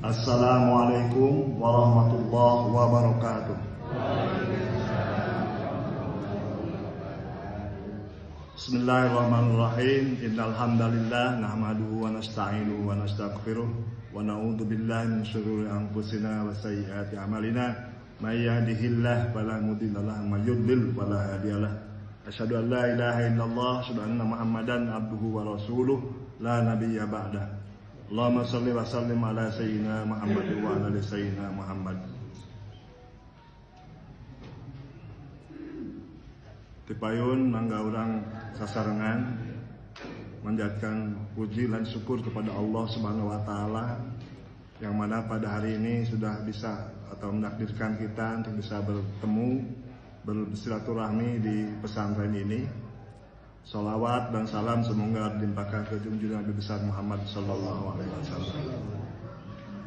Assalamualaikum warahmatullahi wabarakatuh. Bismillahirrahmanirrahim. Innal hamdalillah nahmaduhu wa nasta'inuhu wa nastaghfiruh wa na'udzu billahi min shururi anfusina wa sayyiati a'malina. May yahdihillahu fala mudilla lahu wa may yudlil fala hadiyalah. Asyhadu an la ilaha illallah, asyhadu anna Muhammadan abduhu wa rasuluh, la nabiyya ba'dah. Allahumma shalli wa sallim ala sayyidina Muhammad wa ala ali sayyidina Muhammad. Tipayun mangga urang sasarengan manjatkan puji dan syukur kepada Allah Subhanahu wa taala yang mana pada hari ini sudah bisa atau menakdirkan kita untuk bisa bertemu bersilaturahmi di pesantren ini. Salawat dan salam semoga dilimpahkan ke junjungan Nabi besar Muhammad sallallahu alaihi wasallam.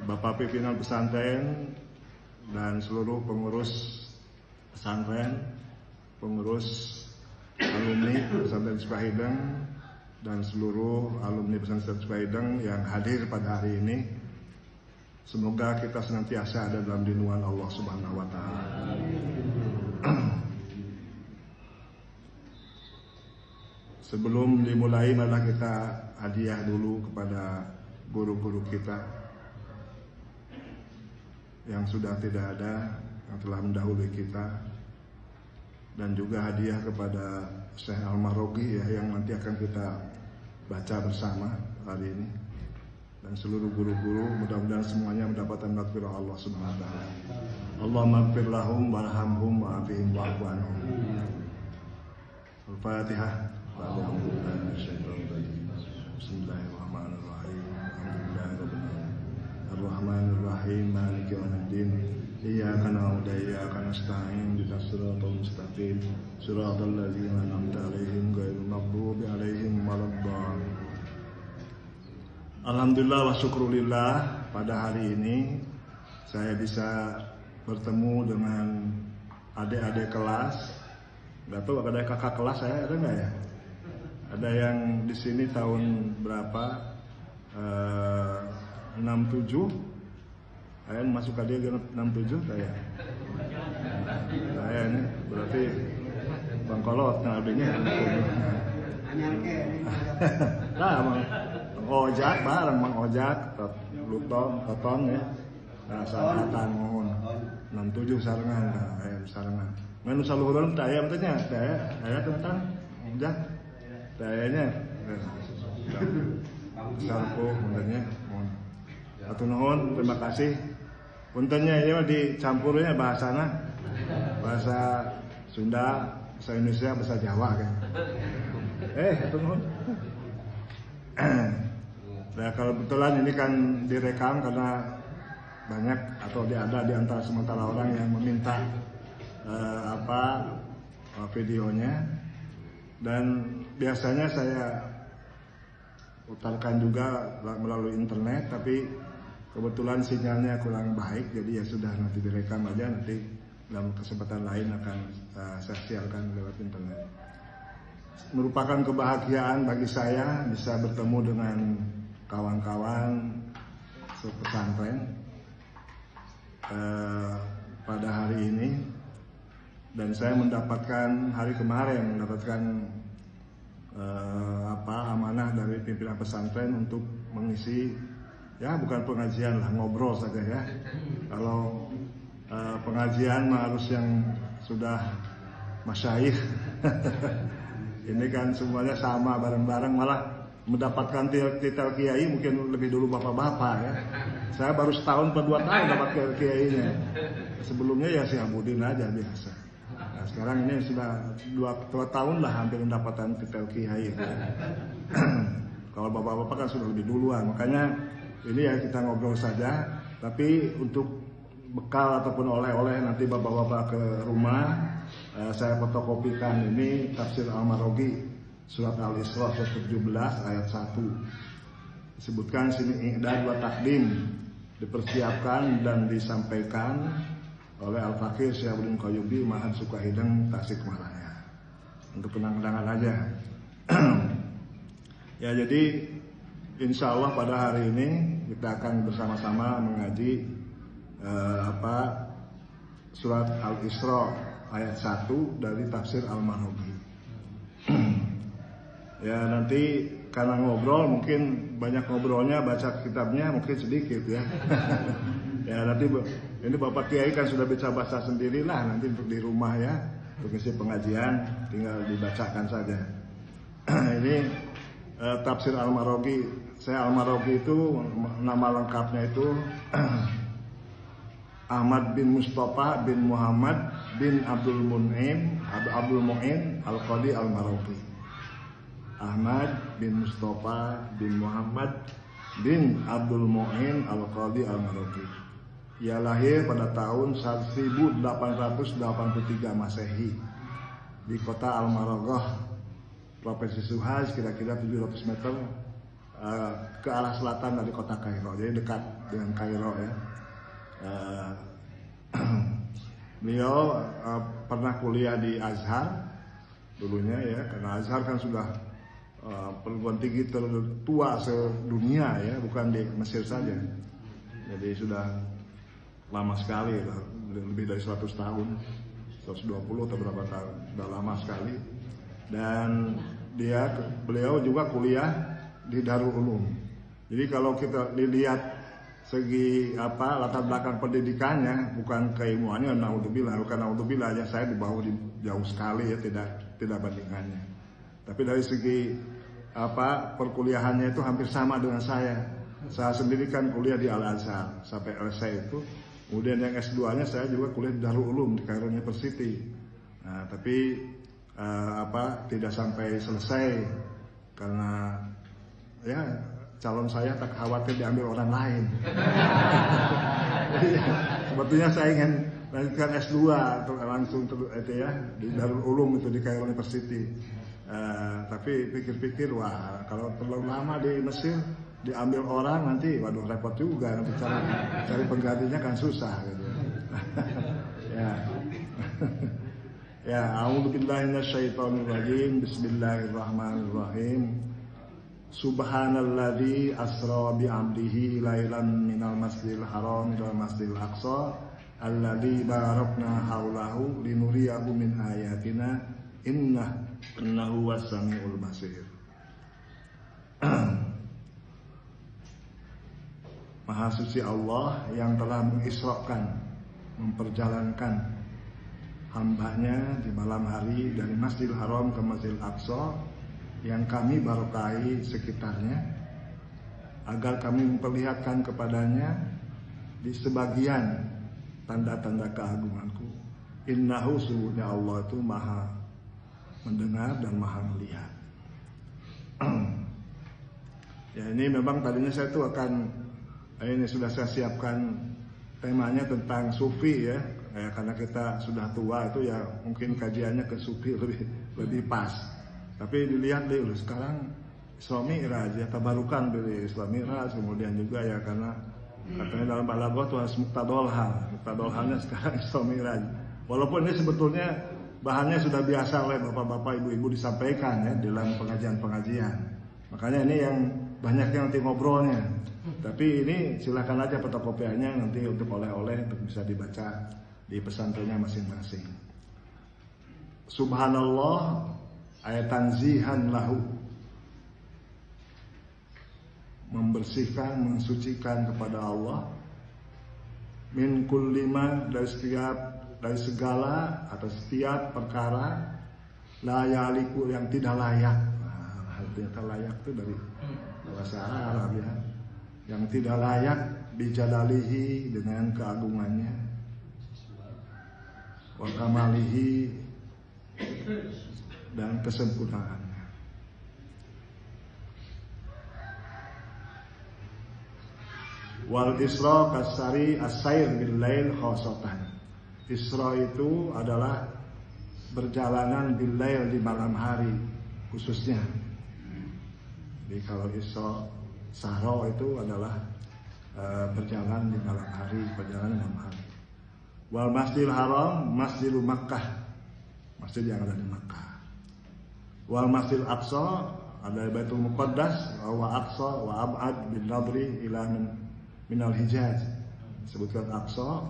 Bapak pimpinan pesantren dan seluruh pengurus pesantren, pengurus alumni pesantren Cipahideng dan seluruh alumni pesantren Cipahideng yang hadir pada hari ini. Semoga kita senantiasa ada dalam lindungan Allah Subhanahu wa taala. Sebelum dimulai, malah kita hadiah dulu kepada guru-guru kita yang sudah tidak ada, yang telah mendahului kita, dan juga hadiah kepada Syekh Al-Marogi ya, yang nanti akan kita baca bersama hari ini, dan seluruh guru-guru. Mudah-mudahan semuanya mendapatkan maghfirah Allah Subhanahu wa taala. Allahumma ighfir lahum warhamhum wa'afihim wa'fu anhum. Al-Fatihah. Bismillahirrahmanirrahim. Alhamdulillahirabbil Ar-Rahmanirrahim. Maliki yaumiddin. Iyyaka na'budu wa iyyaka nasta'in. Ihdinas siratal mustaqim. Siratal ladzina an'amta 'alaihim ghairil maghdubi 'alaihim waladdallin. Alhamdulillah wa syukrulillah, pada hari ini saya bisa bertemu dengan adik-adik kelas. Nggak tahu ada kakak kelas saya, ada nggak ya? Ada yang di sini tahun berapa? 67. Saya masuk aja 67 saya. Saya ini berarti Bang Kolot yang adanya. Nah, Bang Ojak bareng Bang Ojak, Toton ya. Nah, sahabatan mohon 67 sarengan, sarengan. Ngan saluhuran taya betulnya, taya tentang Ojak. Tayanya sarpo puntennya mohon. Atur nuhun, terima kasih. Puntennya ini mah dicampurnya bahasana. Bahasa Sunda, bahasa Indonesia, bahasa Jawa kan. Atur nuhun. Nah, kalau kebetulan ini kan direkam karena banyak atau ada di antara sementara orang yang meminta videonya. Dan biasanya saya putarkan juga melalui internet, tapi kebetulan sinyalnya kurang baik, jadi ya sudah, nanti direkam aja, nanti dalam kesempatan lain akan saya siarkan lewat internet. Merupakan kebahagiaan bagi saya bisa bertemu dengan kawan-kawan sepesantren pada hari ini. Dan saya mendapatkan hari kemarin amanah dari pimpinan pesantren untuk mengisi, ya bukan pengajian lah, ngobrol saja ya. Kalau pengajian mah harus yang sudah masyayikh. Ini kan semuanya sama bareng-bareng, malah mendapatkan titel kiai mungkin lebih dulu bapak-bapak ya. Saya baru setahun atau 2 tahun dapat kiainya. Sebelumnya ya si Abudin aja biasa. Nah, sekarang ini sudah 2 tahun lah hampir mendapatkan titel kiai. Kalau bapak-bapak kan sudah lebih duluan, makanya ini ya kita ngobrol saja. Tapi untuk bekal ataupun oleh-oleh nanti bapak-bapak ke rumah, saya fotokopikan ini tafsir Al-Marogi surat Al-Isra surat 17 ayat 1. Disebutkan sini i'dad wa takdim, dipersiapkan dan disampaikan oleh Al-Fakir Syahrudin Qayyubi Mahad Sukahideng Tasikmalaya. Untuk kenang-kenangan aja. Ya, jadi insya Allah pada hari ini kita akan bersama-sama mengaji surat Al-Isra ayat 1 dari tafsir Al-Maraghi. Ya nanti karena ngobrol mungkin banyak ngobrolnya, baca kitabnya mungkin sedikit ya. Ya nanti ini Bapak Kiai kan sudah bisa bahasa sendirilah nanti untuk di rumah ya, untuk isi pengajian tinggal dibacakan saja. Ini tafsir Al-Maraghi. Saya Al-Maraghi itu nama lengkapnya itu Ahmad bin Mustafa bin Muhammad bin Abdul Mu'in Al-Qadi Al-Maraghi. Ahmad bin Mustafa bin Muhammad bin Abdul Mu'in Al-Qadi Al-Maraghi. Ia lahir pada tahun 1883 Masehi di kota Al-Maraghah, Provinsi Suhaz, kira-kira 700 meter ke arah selatan dari kota Kairo. Jadi dekat dengan Kairo ya. Beliau pernah kuliah di Azhar dulunya ya, karena Azhar kan sudah perguruan tinggi tertua sedunia ya, bukan di Mesir saja. Jadi sudah lama sekali, lebih dari 100 tahun, 120 atau berapa tahun, sudah lama sekali. Dan beliau juga kuliah di Darul Ulum. Jadi kalau kita dilihat segi latar belakang pendidikannya, bukan keilmuannya, naudzubillah aja saya di bawah jauh sekali ya, tidak bandingannya. Tapi dari segi perkuliahannya itu hampir sama dengan saya. Saya sendiri kan kuliah di Al-Azhar sampai selesai itu. Kemudian yang S2-nya saya juga kuliah di Darul Ulum di Cairo University. Nah, tapi tidak sampai selesai karena ya calon saya tak khawatir diambil orang lain. Jadi, sebetulnya saya ingin lanjutkan S2 langsung itu ya di Darul Ulum itu di Cairo University. Tapi pikir-pikir wah kalau terlalu lama di Mesir diambil orang nanti waduh repot juga, nanti cari penggantinya kan susah gitu. Ya. Ya, a'udzubillahi minasyaitonirrajim. Bismillahirrahmanirrahim. Subhanalladzi asra bi 'abdihi lailan minal masjidil haram ila masjidil aqsa alladzi barakna haulahu linuriyahu min ayatina innahu was-sami'ul basir. Maha suci Allah yang telah mengisrakan, memperjalankan hambanya di malam hari dari Masjidil Haram ke Masjidil Aqsa yang kami barokahi sekitarnya, agar kami memperlihatkan kepadanya di sebagian tanda-tanda keagunganku. Innahu, sungguhnya Allah itu maha mendengar dan maha melihat. Ya ini memang tadinya saya itu ini sudah saya siapkan temanya tentang sufi ya. Karena kita sudah tua itu ya mungkin kajiannya ke sufi lebih pas. Tapi dilihat deh sekarang Isra Mi'raj ya, tabarukan dari Isra Mi'raj, kemudian juga ya karena katanya dalam balaghah itu harus muqtadol halnya sekarang Isra Mi'raj. Walaupun ini sebetulnya bahannya sudah biasa oleh bapak-bapak, ibu-ibu disampaikan ya dalam pengajian. Makanya ini yang banyaknya nanti ngobrolnya. Tapi ini silakan aja fotokopiannya nanti untuk oleh-oleh untuk bisa dibaca di pesantrennya masing-masing. Subhanallah ayat tanzihan lahu, membersihkan, mensucikan kepada Allah, min kulli ma, dari segala atau setiap perkara la yaliku, yang tidak layak. Artinya layak itu dari bahasa Arab ya, yang tidak layak bijalalihi, dengan keagungannya, wa kamalihi, dan kesempurnaannya. Wal Isra kasari as-sair bil lail khosatan. Isra itu adalah perjalanan bil lail, di malam hari khususnya. Jadi kalau Isra Sahra itu adalah berjalan di malam hari, perjalanan malam hari. Wal Masjidil Haram Masjidul Makkah, masjid yang ada di Makkah. Wal Masjidil Aqsa Ada Baitul Muqaddas wa Aqsa wa ab'ad bin nadri ila minal Hijaz. Disebutkan Aqsa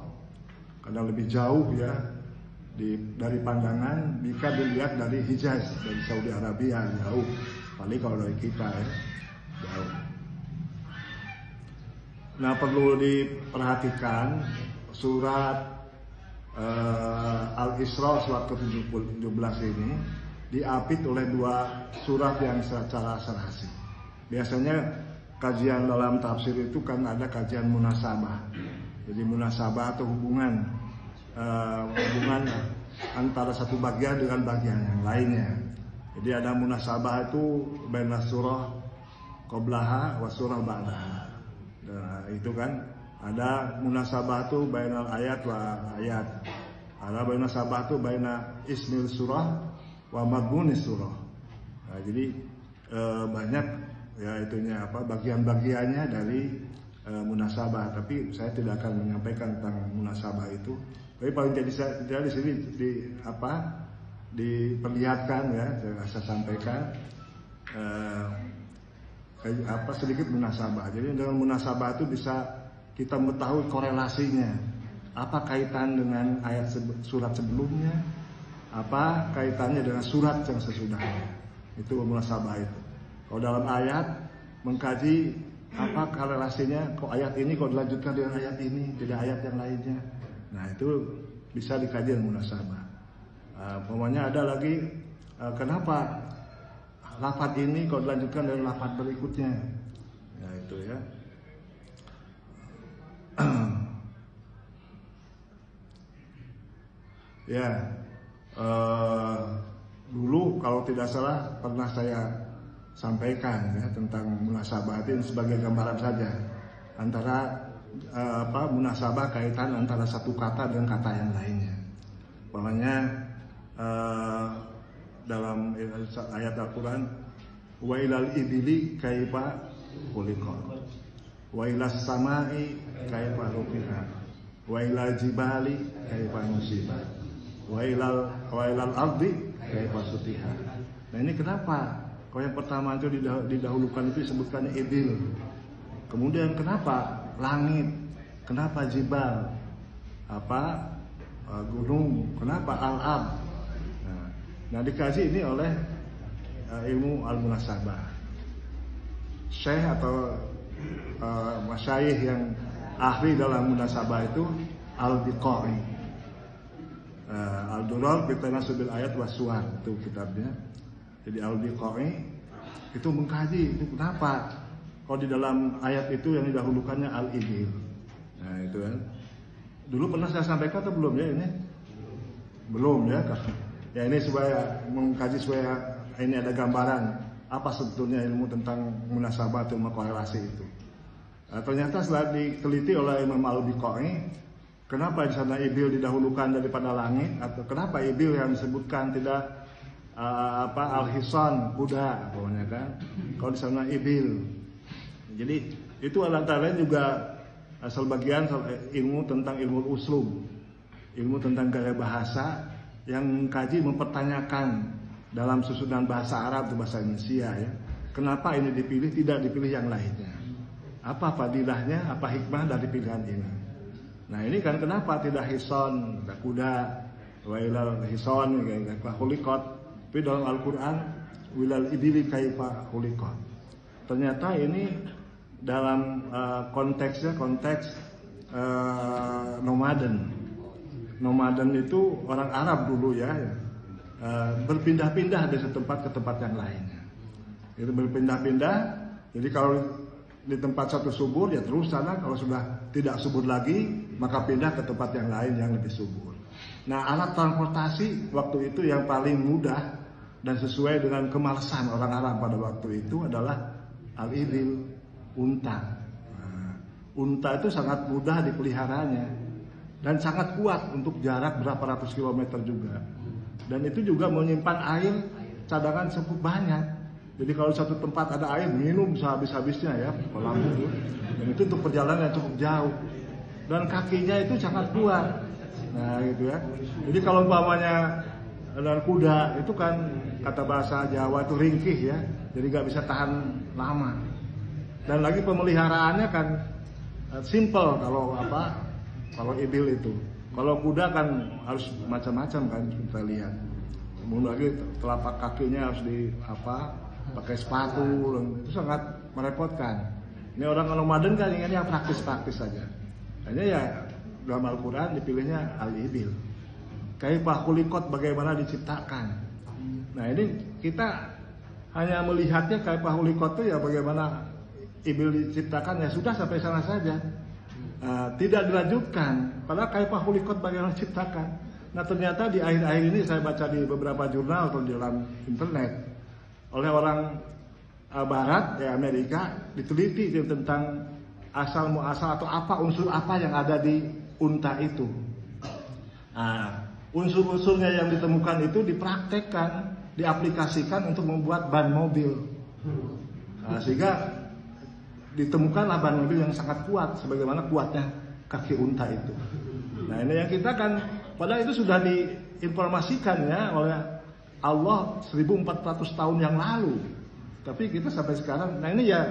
karena lebih jauh ya dari pandangan jika dilihat dari Hijaz, dari Saudi Arabia, jauh. Paling kalau dari kita ya jauh. Nah, perlu diperhatikan surat Al-Isra surat ke-17 ini diapit oleh dua surat yang secara serasi. Biasanya kajian dalam tafsir itu kan ada kajian munasabah. Jadi munasabah atau hubungan antara satu bagian dengan bagian yang lainnya. Jadi ada munasabah itu baina surah qablaha wa surah ba'daha. Nah, itu kan ada munasabah itu bainal ayat wa ayat. Ada munasabah itu baina ismil surah wa madmunis surah. Nah, jadi banyak ya itunya bagian-bagiannya dari munasabah, tapi saya tidak akan menyampaikan tentang munasabah itu. Tapi paling tidak di sini diperlihatkan ya, saya sampaikan sedikit munasabah. Jadi dengan munasabah itu bisa kita mengetahui korelasinya, apa kaitan dengan ayat surat sebelumnya, apa kaitannya dengan surat yang sesudahnya. Itu munasabah itu. Kalau dalam ayat mengkaji apa korelasinya, kok ayat ini kok dilanjutkan dengan ayat ini, tidak ayat yang lainnya. Nah, itu bisa dikaji dengan munasabah. Pokoknya ada lagi kenapa lafaz ini kok dilanjutkan dengan lafaz berikutnya. Nah, itu ya. Ya, dulu kalau tidak salah pernah saya sampaikan ya tentang munasabah itu sebagai gambaran saja antara munasabah kaitan antara satu kata dengan kata yang lainnya. Pokoknya dalam ayat Al-Quran, wa ilal ibili kaifa khuliqat, wa ilas samai kaifa rufi'at, wa ilal jibali kaifa nusibat, wa ilal ardi kaifa sutihat. Nah, ini kenapa? Kalau yang pertama itu didahulukan itu disebutkan ibil. Kemudian kenapa langit? Kenapa jibal? Gunung? Kenapa al-ab? Nah, dikaji ini oleh ilmu al-munasabah. Syekh atau masyayikh yang ahli dalam munasabah itu Al-Biqai. Al-Durar fi Tanasubil Ayat was Suwar itu kitabnya. Jadi Al-Biqai itu mengkaji itu kenapa kalau di dalam ayat itu yang didahulukannya al-ibil. Nah, itu kan. Dulu pernah saya sampaikan atau belum ya ini? Belum ya. Ya, ini supaya mengkaji supaya ini ada gambaran apa sebetulnya ilmu tentang munasabah atau korelasi itu. Ternyata setelah diteliti oleh Imam Al-Biqai, kenapa di sana ibil didahulukan daripada langit, atau kenapa ibil yang disebutkan tidak al-hisan kuda pokoknya kan, kalau di sana ibil. Jadi itu antara lain juga sebagian ilmu tentang ilmu uslub, ilmu tentang gaya bahasa yang kaji mempertanyakan dalam susunan bahasa Arab atau bahasa Indonesia ya, kenapa ini dipilih tidak dipilih yang lainnya, apa fadilahnya, apa hikmah dari pilihan ini. Nah, ini kan kenapa tidak hison, tidak kuda, wailal hison kaifa khuliqat, tapi dalam Al-Quran wilal idili kaifa khuliqat. Ternyata ini dalam konteks nomaden. Nomaden itu orang Arab dulu ya, berpindah-pindah dari satu tempat ke tempat yang lainnya. Itu berpindah-pindah. Jadi kalau di tempat satu subur ya terus sana, kalau sudah tidak subur lagi maka pindah ke tempat yang lain yang lebih subur. Nah, alat transportasi waktu itu yang paling mudah dan sesuai dengan kemalasan orang Arab pada waktu itu adalah al-ibil, unta. Nah, unta itu sangat mudah dipeliharanya dan sangat kuat untuk jarak berapa ratus kilometer juga. Dan itu juga menyimpan air cadangan cukup banyak. Jadi kalau satu tempat ada air, minum bisa habis-habisnya ya, kolam itu. Dan itu untuk perjalanan yang cukup jauh. Dan kakinya itu sangat kuat. Nah, gitu ya. Jadi kalau umpamanya dengan kuda itu kan kata bahasa Jawa itu ringkih ya, jadi nggak bisa tahan lama. Dan lagi pemeliharaannya kan simple kalau ibil itu. Kalau kuda kan harus macam-macam kan kita lihat. Kemudian lagi telapak kakinya harus pakai sepatu, itu sangat merepotkan. Ini orang nomaden kan inginnya yang praktis-praktis saja. Hanya ya dalam Al-Quran dipilihnya al-ibil. Kaifah khuliqat, bagaimana diciptakan. Nah ini kita hanya melihatnya kaifah khuliqat itu ya bagaimana ibil diciptakan, ya sudah sampai sana saja. Tidak dilanjutkan. Padahal kaifah khuliqat bagaimana diciptakan. Nah ternyata di akhir-akhir ini saya baca di beberapa jurnal atau di dalam internet oleh orang Barat, Amerika, diteliti tentang asal muasal atau apa unsur apa yang ada di unta itu. Unsur-unsurnya yang ditemukan itu dipraktekkan, diaplikasikan untuk membuat ban mobil. Sehingga ditemukanlah ban mobil yang sangat kuat, sebagaimana kuatnya kaki unta itu. Nah ini yang kita kan, padahal itu sudah diinformasikan ya oleh Allah 1400 tahun yang lalu. Tapi kita sampai sekarang, nah ini ya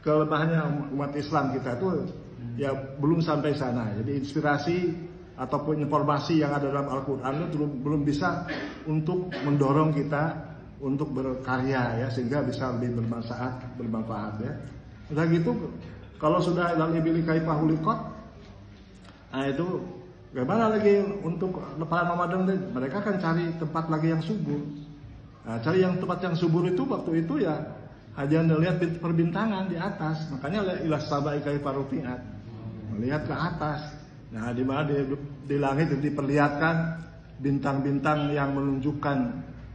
kelebihannya umat Islam kita itu ya belum sampai sana. Jadi inspirasi ataupun informasi yang ada dalam Al-Quran itu belum bisa untuk mendorong kita untuk berkarya ya, sehingga bisa lebih bermanfaat ya. Udah gitu, kalau sudah al-ibili kaifah khuliqat, nah itu bagaimana lagi untuk para nomaden, mereka kan cari tempat lagi yang subur. Nah, cari yang tempat yang subur itu waktu itu ya hanya melihat perbintangan di atas. Makanya ilas sabai kaifah rufi'at, melihat ke atas. Nah, di mana di langit diperlihatkan bintang-bintang yang menunjukkan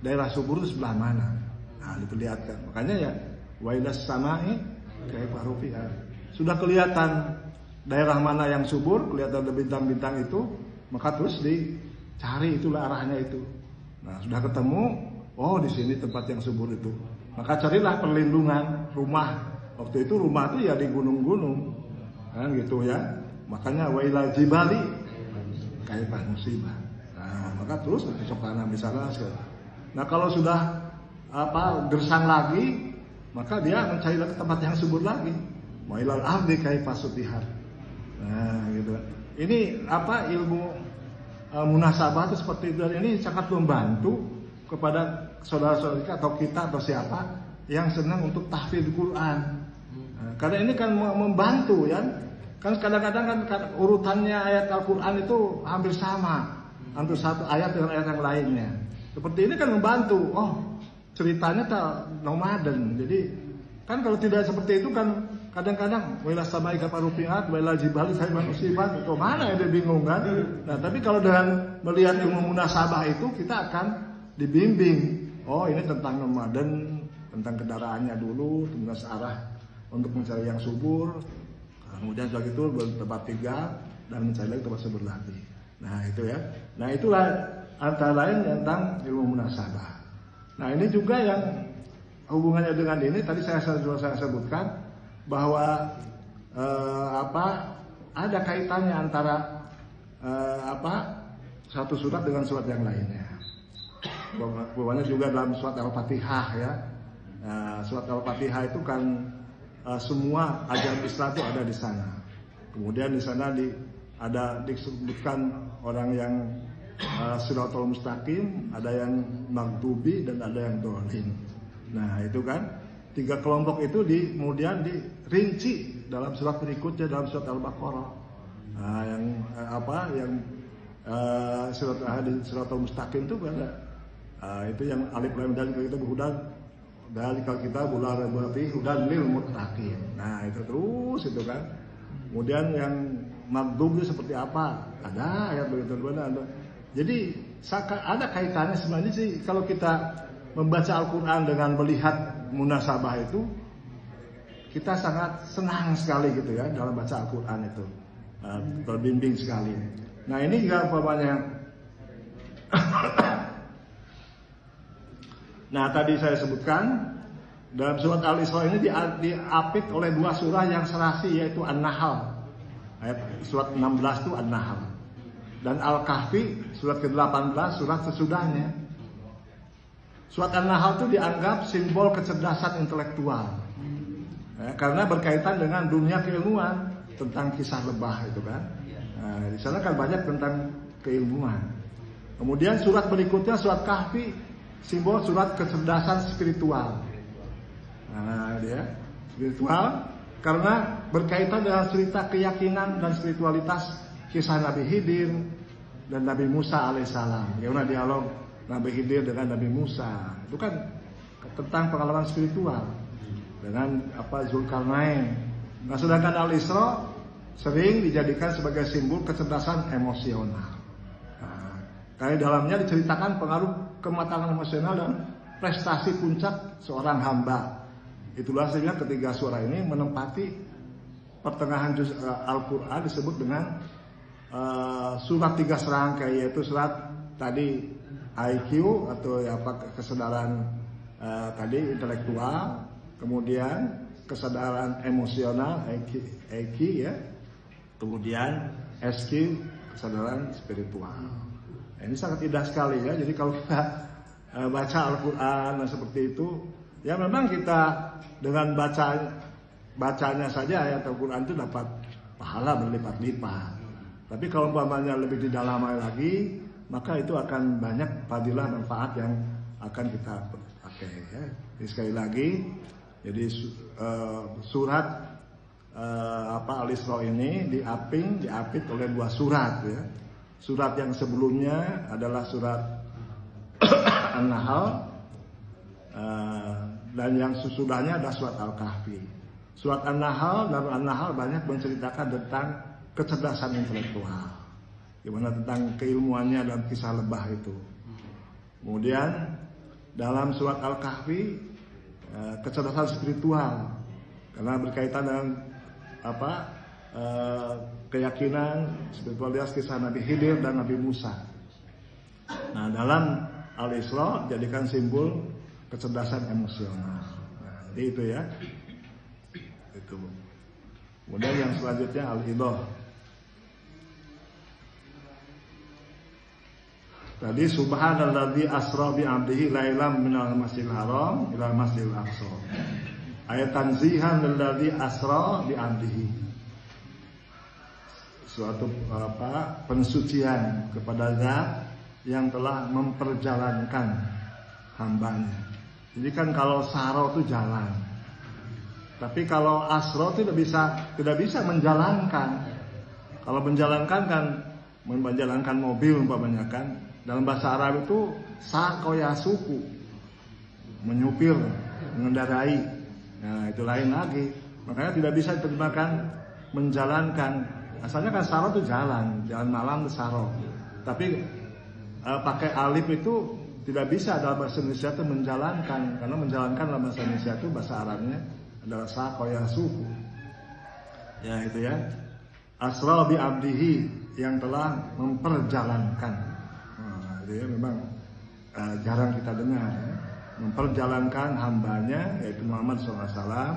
daerah subur itu sebelah mana. Nah, diperlihatkan. Makanya ya wa ilas samai kaifah rufi'at. Sudah kelihatan daerah mana yang subur, kelihatan ada bintang-bintang itu, maka terus dicari itulah arahnya itu. Nah, sudah ketemu, oh di sini tempat yang subur itu. Maka carilah perlindungan rumah. Waktu itu rumah itu ya di gunung-gunung, kan gitu ya. Makanya wa ilal jibali kaifah musibah. Nah, maka terus besok tanah misalnya. Nah, kalau sudah gersang lagi, maka dia mencari lagi tempat yang subur lagi. Wa ilal ardi kaifah sutihat. Nah, gitu. Ini ilmu munasabah itu seperti itu, dan ini sangat membantu kepada saudara-saudara atau kita atau siapa yang senang untuk tahfidz Quran. Nah, karena ini kan membantu ya. Kan kadang-kadang kan urutannya ayat Al-Quran itu hampir sama, hampir satu ayat dengan ayat yang lainnya. Seperti ini kan membantu. Oh, ceritanya nomaden. Jadi kan kalau tidak seperti itu kan kadang-kadang wala samai kaifah rufi'at wala jibali kaifah nusibat, itu mana yang bingung kan. Nah, tapi kalau dengan melihat ilmu munasabah itu kita akan dibimbing. Oh, ini tentang nomaden, tentang kendaraannya dulu, tentang searah untuk mencari yang subur. Kemudian setelah itu bertempat tinggal dan mencari lagi tempat subur lagi. Nah, itu ya. Nah, itulah antara lain tentang ilmu munasabah. Nah, ini juga yang hubungannya dengan ini tadi saya sebutkan bahwa ada kaitannya antara satu surat dengan surat yang lainnya. Bahwanya juga dalam surat Al-Fatihah ya. Surat Al-Fatihah itu kan semua ajaran Islam itu ada di sana. Kemudian di sana disebutkan orang yang Shiratal Mustaqim, ada yang maghdubi dan ada yang dhalin. Nah, itu kan 3 kelompok itu kemudian dirinci dalam surat berikutnya, dalam surat Al-Baqarah. Nah, yang Shiratal Mustaqim itu ada. Itu yang alif lam dan kita berhudan dari kalau kita bulan berarti hudan lil muttaqin. Nah, itu terus itu kan. Kemudian yang maghdub itu seperti apa? Ada ayat begitu ada. Jadi ada kaitannya sebenarnya sih kalau kita membaca Al-Quran dengan melihat munasabah itu, kita sangat senang sekali gitu ya dalam baca Al-Quran itu, terbimbing sekali. Nah, ini juga umpamanya. Nah, tadi saya sebutkan dalam surat Al-Isra ini diapit oleh 2 surah yang serasi, yaitu An-Nahl. Surat 16 itu An-Nahl. Dan Al-Kahfi surat ke-18 surat sesudahnya. Surat An-Nahl itu dianggap simbol kecerdasan intelektual. Ya, karena berkaitan dengan dunia keilmuan tentang kisah lebah itu kan. Nah, di sana kan banyak tentang keilmuan. Kemudian surat berikutnya surat Kahfi, simbol surat kecerdasan spiritual. Nah, dia spiritual karena berkaitan dengan cerita keyakinan dan spiritualitas kisah Nabi Khidir dan Nabi Musa alaihissalam. Bagaimana dialog Nabi Khidir dengan Nabi Musa. Itu kan tentang pengalaman spiritual dengan Zulkarnain. Nah, sedangkan Al-Isra sering dijadikan sebagai simbol kecerdasan emosional. Nah, karena dalamnya diceritakan pengaruh kematangan emosional dan prestasi puncak seorang hamba. Itulah sehingga ketiga surah ini menempati pertengahan juz Al-Quran disebut dengan surat 3 serangkai, yaitu surat tadi IQ atau kesadaran tadi intelektual, kemudian kesadaran emosional EQ ya, kemudian SQ kesadaran spiritual. Ini sangat indah sekali ya. Jadi kalau kita baca Al-Quran seperti itu, ya memang kita dengan bacanya saja ayat Al-Quran itu dapat pahala berlipat-lipat. Tapi kalau umpamanya lebih didalami lagi, maka itu akan banyak fadilah manfaat yang akan kita pakai ya. Jadi sekali lagi, jadi surat Al-Isra ini diapit oleh 2 surat ya. Surat yang sebelumnya adalah surat An-Nahl, dan yang sesudahnya adalah surat Al-Kahfi. Surat An-Nahl dan An-Nahl banyak menceritakan tentang kecerdasan intelektual, gimana tentang keilmuannya dan kisah lebah itu. Kemudian dalam surat Al-Kahfi kecerdasan spiritual karena berkaitan dengan keyakinan spiritualitas kisah Nabi Khidir dan Nabi Musa. Nah, dalam Al-Isra jadikan simbol kecerdasan emosional. Nah, jadi itu ya. Itu. Kemudian yang selanjutnya Al-Idah. Tadi subhanalladzi asra bi 'abdihi lailan minal masjidil haram ila masjidil aqsa. Ayat tanzihan alladzi asra bi 'abdihi. Suatu pensucian kepada Zat yang telah memperjalankan hambanya. Jadi kan kalau saro itu jalan. Tapi kalau asro tidak bisa menjalankan. Kalau menjalankan kan menjalankan mobil umpamanya kan. Dalam bahasa Arab itu sakoyasuku, menyupir, mengendarai. Nah, itu lain lagi. Makanya tidak bisa diterjemahkan menjalankan. Asalnya kan saro itu jalan malam itu saro. Tapi pakai alif itu tidak bisa dalam bahasa Indonesia itu menjalankan, karena menjalankan dalam bahasa Indonesia itu bahasa Arabnya adalah sakoyasuku. Ya itu ya. Asra bi 'abdihi yang telah memperjalankan. Ya, memang jarang kita dengar ya. Memperjalankan hambanya yaitu Muhammad SAW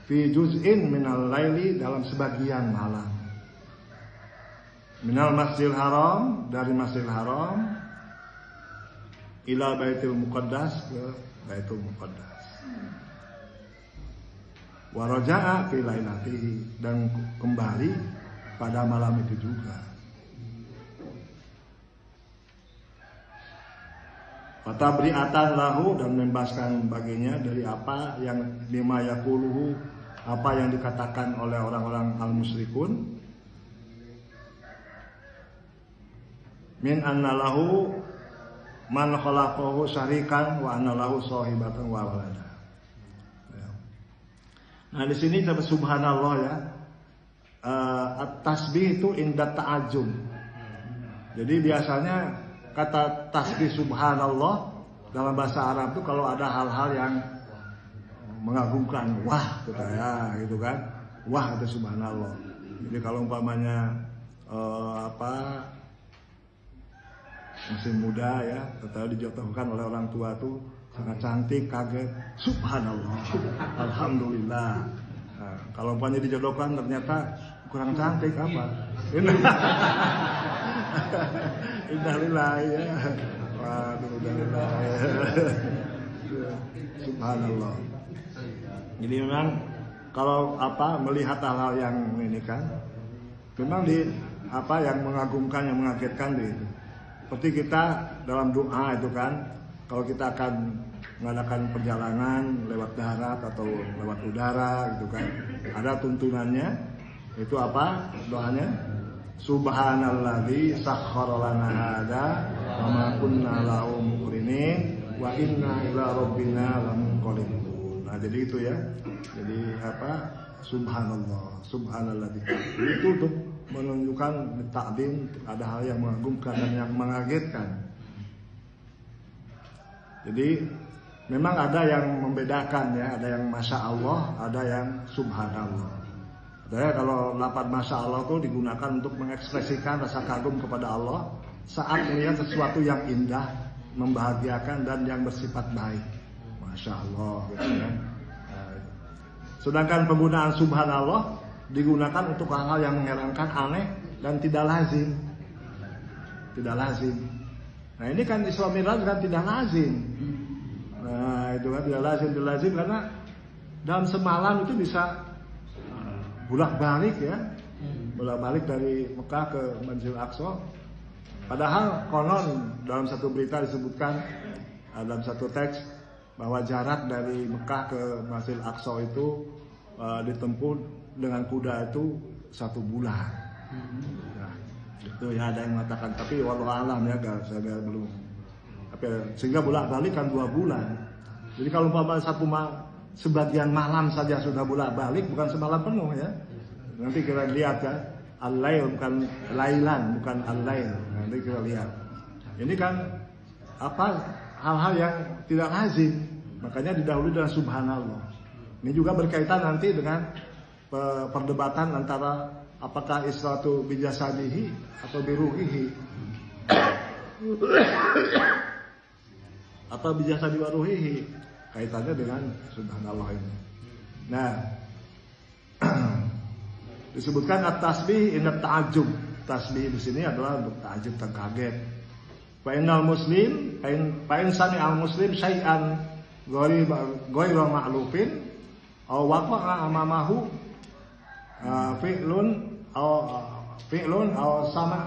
fi juz'in minal laili dalam sebagian malam, minal masjidil haram dari masjidil haram ila baitul muqaddas ke baitul muqaddas, wa raja'a fi lailatihi dan kembali pada malam itu juga. Fatabri'atan lahu dan membebaskan baginya dari apa yang lima yaquluhu, apa yang dikatakan oleh orang-orang al-musyrikun, min anna lahu man khalaqahu syarikan wa anna lahu sahibatan wa walada. Nah di sini subhanallah ya, at-tasbih itu inda ta'ajjub. Jadi biasanya kata tasbih subhanallah dalam bahasa Arab itu kalau ada hal-hal yang mengagumkan, wah gitu kan, wah itu subhanallah. Jadi kalau umpamanya masih muda ya, atau dijodohkan oleh orang tua tuh sangat cantik, kaget, subhanallah, alhamdulillah. Nah, kalau umpamanya dijodohkan ternyata kurang cantik apa? Innalillah ya. Waduh, subhanallah. Jadi memang kalau melihat hal-hal yang ini kan, memang yang mengagumkan, yang mengagetkan itu. Seperti kita dalam doa itu kan, kalau kita akan mengadakan perjalanan lewat darat atau lewat udara gitu kan, ada tuntunannya. Itu apa doanya? Subhanalladzi sakhkhara lana hada wa ma kunna lahu muqrinin wa inna ila rabbina lamunqalibun. Nah, jadi itu ya. Jadi subhanallah, subhanalladzi. Itu untuk menunjukkan takdim, ada hal yang mengagumkan dan yang mengagetkan. Jadi memang ada yang membedakan ya, ada yang masya Allah, ada yang subhanallah. Kalau lafaz masya Allah itu digunakan untuk mengekspresikan rasa kagum kepada Allah saat melihat sesuatu yang indah, membahagiakan dan yang bersifat baik. Masya Allah gitu ya. Sedangkan penggunaan subhanallah digunakan untuk hal-hal yang mengherankan, aneh dan tidak lazim. Tidak lazim. Nah, ini kan Isra Mi'raj kan tidak lazim. Nah, itu kan tidak lazim karena dalam semalam itu bisa bolak-balik ya. Bolak-balik dari Mekah ke Masjidil Aqsa. Padahal konon dalam satu berita disebutkan dalam satu teks bahwa jarak dari Mekah ke Masjidil Aqsa itu ditempuh dengan kuda itu 1 bulan. Nah, itu ya ada yang mengatakan, tapi wallahu alam ya, saya belum. Tapi sehingga bolak-balik kan 2 bulan. Jadi kalau sebagian malam saja sudah bolak-balik, bukan semalam penuh ya. Nanti kita lihat ya, al-lail bukan lailan, bukan al-lail. Nanti kita lihat. Ini kan hal-hal yang tidak lazim. Makanya didahului dengan subhanallah. Ini juga berkaitan nanti dengan perdebatan antara apakah Isra itu bijasadihi atau biruhihi. Atau bijasadi wa ruhihi. Kaitannya dengan subhanallah ini. Nah, disebutkan at-tasbih inna ta'ajjub. Tasbih di sini adalah untuk ta'ajjub dan kaget. Fa innal muslim fa in sami al muslim syai'an ghairu ma'lufin aw waqa'a amamahu fi'lun aw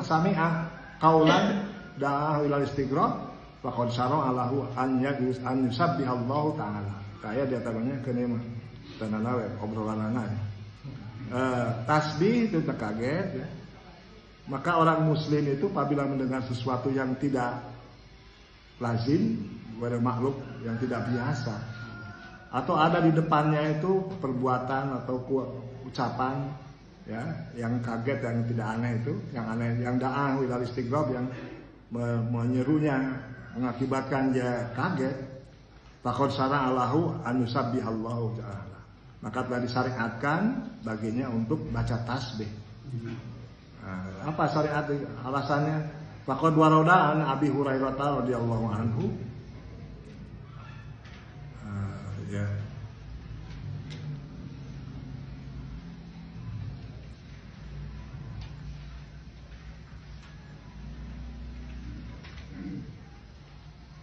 sami'a qaulan da'a ila istighraq faqad syara'a lahu an yusabbihallahu ta'ala. Kayak di atasnya kene mah tanana we obrolanana. Tasbih itu terkaget ya. Maka orang muslim itu apabila mendengar sesuatu yang tidak lazim, pada makhluk yang tidak biasa, atau ada di depannya itu perbuatan atau ucapan ya yang kaget, yang tidak aneh itu, yang aneh, yang da'ah ilal istighrab, yang menyerunya mengakibatkan dia kaget, faqad syara'a lahu an yusabbihallahu ta'ala. Maka telah disyariatkan baginya untuk baca tasbih. Nah, apa syariat alasannya? Faqad warada an Abi Hurairah radhiyallahu anhu. Ya.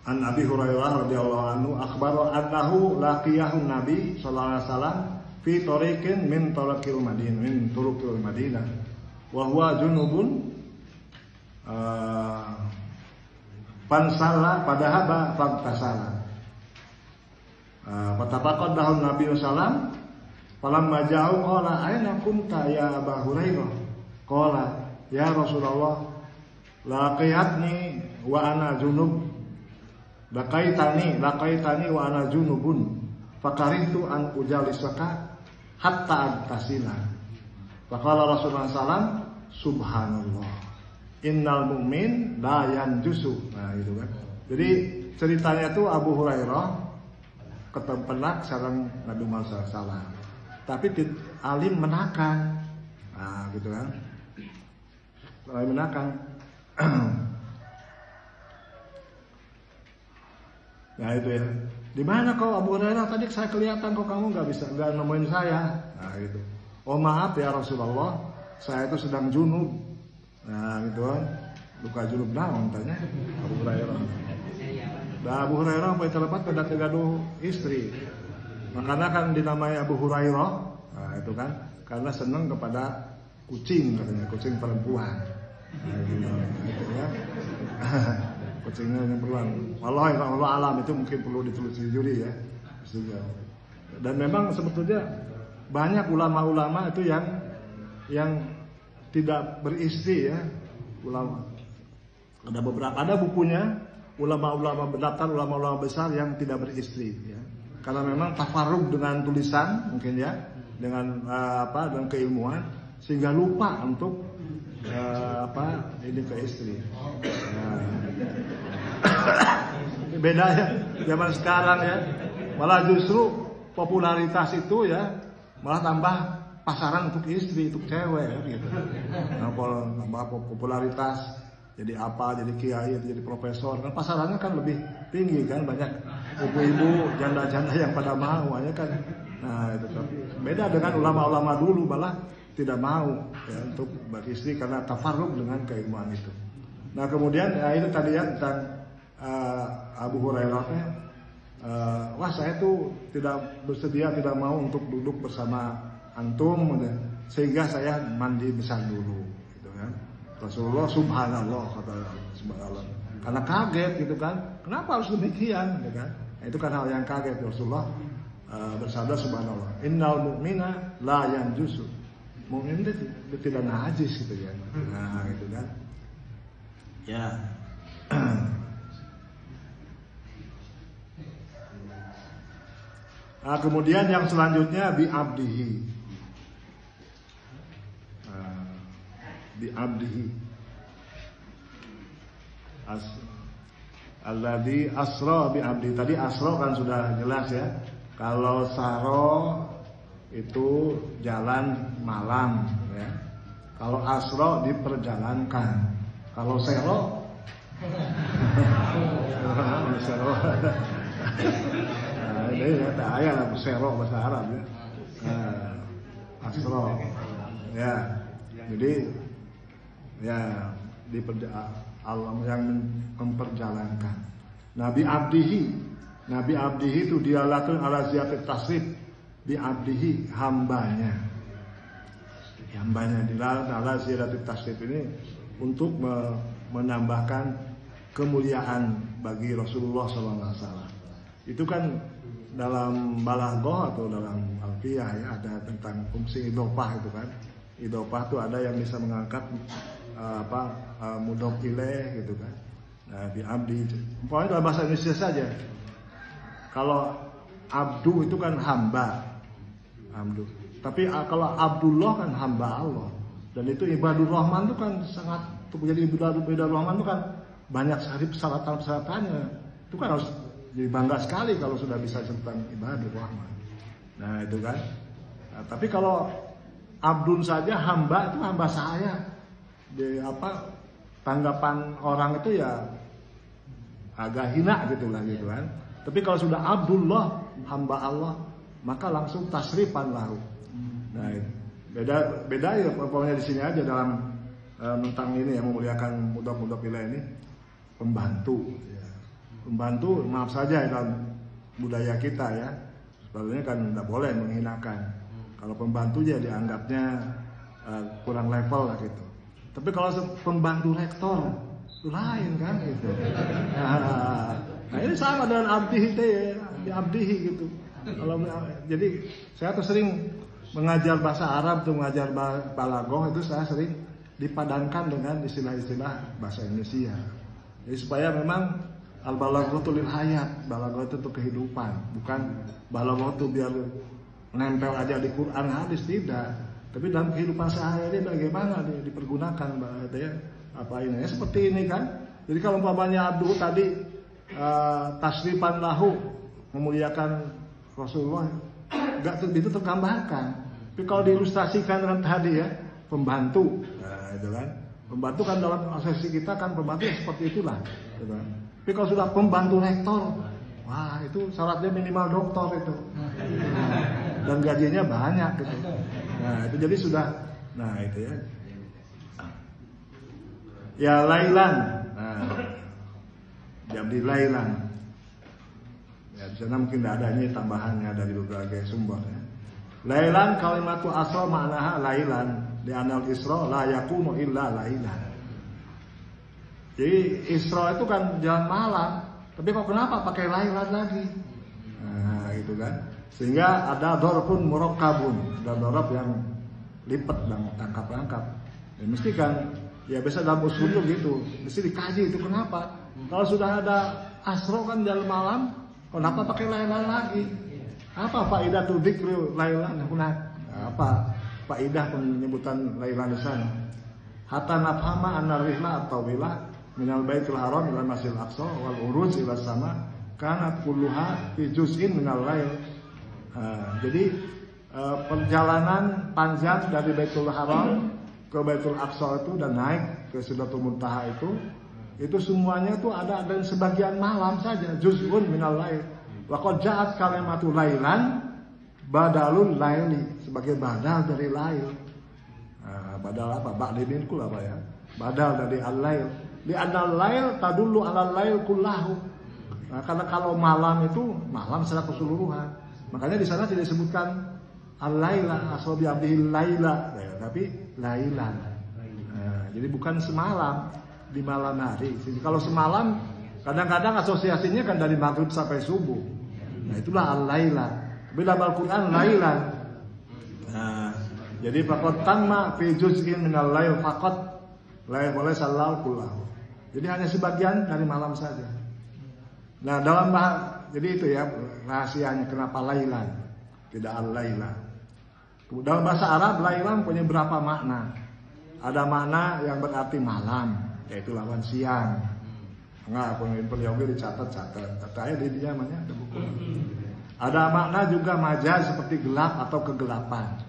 An Abi Hurairah radhiyallahu anhu akhbara annahu laqiyahu Nabi sallallahu alaihi wasallam fi tariqin min turuqil Madinah wa huwa junubun fansala padahaba fantasala fatafaqad lahu Nabi sallam falamma ja'u qala aina kunta ya Abu Hurairah qala ya Rasulullah laqiyatni wa ana junub laqaitani wa ana junubun fakarihtu an ujalisaka hatta agtasila. Faqala Rasulullah sallam subhanallah innal mu'min la yanjusu. Nah itu kan. Jadi ceritanya itu Abu Hurairah ketempenak sareng Nabi Muhammad sallallahu. Tapi alim menakan. Nah gitu kan. Alim menakan. Nah itu ya. Di mana kau Abu Hurairah, tadi saya kelihatan kok kamu nggak nemuin saya. Nah gitu. Oh maaf ya Rasulullah, saya itu sedang junub. Nah gitu kan. Luka junub naon tanya Abu Hurairah. Nah, Abu Hurairah poe telepat pada tegaduh istri. Makanya kan dinamai Abu Hurairah. Nah, itu kan karena senang kepada kucing, katanya kucing perempuan. Nah, gitu ya. Kucingnya yang perempuan. Allah alam itu mungkin perlu ditelusuri ya. Dan memang sebetulnya banyak ulama-ulama itu yang tidak beristri ya, ulama. Ada bukunya ulama-ulama berdaftar ulama-ulama besar yang tidak beristri ya. Karena memang tafarrug dengan tulisan mungkin ya, dengan dengan keilmuan sehingga lupa untuk ini ke istri. Nah, beda ya zaman sekarang ya. Malah justru popularitas itu ya malah tambah pasaran untuk istri, untuk cewek ya, gitu. Nah, kalau tambah popularitas jadi apa, jadi kiai, jadi profesor, kan pasarannya kan lebih tinggi kan, banyak ibu-ibu, janda-janda yang pada mau ya kan. Nah, itu kan beda dengan ulama-ulama dulu malah tidak mau ya, untuk beristri karena tafarrug dengan keilmuan itu. Nah, kemudian ya, itu tadi ya tentang Abu Hurairah wah saya tuh tidak bersedia, tidak mau untuk duduk bersama antum sehingga saya mandi besar dulu gitu kan. Rasulullah subhanallah kata subhanallah karena kaget gitu kan, kenapa harus demikian gitu kan. Nah, itu kan hal yang kaget. Rasulullah bersabda subhanallah innal mu'mina la yanjusu, mukmin itu tidak najis gitu ya. Nah gitu kan ya. Nah, kemudian yang selanjutnya bi'abdihi. Bi'abdihi. Alladzi asra bi'abdi. Tadi asra kan sudah jelas ya. Kalau saro itu jalan malam ya. Kalau asra diperjalankan. Kalau sero ini ya tak ayah lah sero bahasa Arab ya. Asro ya. Jadi ya Allah yang memperjalankan. Nabi Abdihi itu dialatun ala ziyatit tasrif. Bi Abdihi hambanya dilalat ala ziyatit tasrif ini untuk menambahkan kemuliaan bagi Rasulullah SAW. Itu kan dalam balaghah atau dalam alfiyah ya ada tentang fungsi idhofah itu kan. Idhofah itu ada yang bisa mengangkat mudhof ilaih gitu kan. Nah, bi abdi. Pokoknya dalam bahasa Indonesia saja. Kalau abdu itu kan hamba. Abdu. Tapi kalau Abdullah kan hamba Allah. Dan itu ibadur rahman itu kan sangat, untuk menjadi ibadur rahman itu kan banyak persyaratan-persyaratannya. Itu kan harus jadi bangga sekali kalau sudah bisa tentang ibadur rahman. Nah itu kan. Nah, tapi kalau abdun saja hamba itu hamba saya. Tanggapan orang itu ya agak hina gitu kan. Tapi kalau sudah Abdullah hamba Allah maka langsung tasrifan lahu. Nah beda ya pokoknya di sini aja dalam tentang ini yang memuliakan mudhof ilaih ini pembantu. Pembantu maaf saja dalam budaya kita ya, sebenarnya kan tidak boleh menghinakan. Kalau pembantu ya dianggapnya kurang level lah gitu. Tapi kalau pembantu rektor itu lain kan gitu. Nah ini sama dengan abdihi ya, abdihi gitu. Kalau jadi saya tuh sering mengajar bahasa Arab tuh, mengajar balaghah itu saya sering dipadankan dengan istilah-istilah bahasa Indonesia. Jadi supaya memang al-balaghatu lil hayat, balaghah itu untuk kehidupan, bukan balaghah itu biar nempel aja di Quran hadis, tidak. Tapi dalam kehidupan sehari-hari bagaimana dipergunakan ya, apa ini ya, seperti ini kan. Jadi kalau umpamanya Abdu tadi tasrifan lahu memuliakan Rasulullah, enggak itu tergambarkan. Tapi kalau diilustrasikan dengan tadi ya, pembantu. Nah, itu kan. Pembantu kan dalam asesi kita kan pembantu ya seperti itulah, gitu kan. Tapi kalau sudah pembantu rektor, wah itu syaratnya minimal doktor itu. Dan gajinya banyak gitu. Nah, itu jadi sudah, nah itu ya. Ya lailan. Nah, bi'abdi lailan. Ya, di sana mungkin tidak ada, ini tambahannya dari berbagai sumber ya. Lailan kalimatu asra ma'naha lailan, di anal isra la yakunu illa lailan. Jadi Isra itu kan jalan malam, tapi kok kenapa pakai lailan lagi? Nah, gitu kan. Sehingga ada dorpun murakkabun, ada dorab yang lipat dan tangkap-tangkap. Ya, mesti kan, ya biasa dalam usul gitu, mesti dikaji itu kenapa. Kalau sudah ada Asra kan jalan malam, kenapa pakai lailan lagi? Apa faidah tu dzikru lailan? Apa faidah penyebutan lailan di sana? Hatta nafhama anna rihla at-tawilah minal baitul haram ila masjidil aqsa wal uruj ila sama kanat kulluha fi juz'in minal lail. Jadi perjalanan panjang dari Baitul Haram ke Baitul Aqsa itu dan naik ke Sidratul Muntaha itu semuanya itu ada dan sebagian malam saja, juz'un minal lail. Wa qad ja'at kalimatu lailan badalul laili, sebagai badal dari lail. Badal apa? Ba'din kul apa ya? Badal dari al-lail. Di anal lail tadullu alal lail kullahu. Nah, karena kalau malam itu malam secara keseluruhan. Makanya di sana tidak disebutkan al-laila asrobi abdihil laila, ya, tapi lailan. Nah, jadi bukan semalam, di malam hari. Jadi kalau semalam kadang-kadang asosiasinya kan dari maghrib sampai subuh. Nah, itulah al-laila. Tapi dalam Al-Qur'an lailan. Nah, jadi faqad tamma fi juz'in minal lail faqat la boleh salal kullahu. Jadi hanya sebagian dari malam saja. Nah, jadi itu ya rahasianya kenapa lailan, tidak al-laila. Dalam bahasa Arab lailan punya berapa makna? Ada makna yang berarti malam, yaitu lawan siang. Enggak, pemimpin yogi dicatat-catat. Katanya di dia namanya ada buku. Ada makna juga majaz seperti gelap atau kegelapan.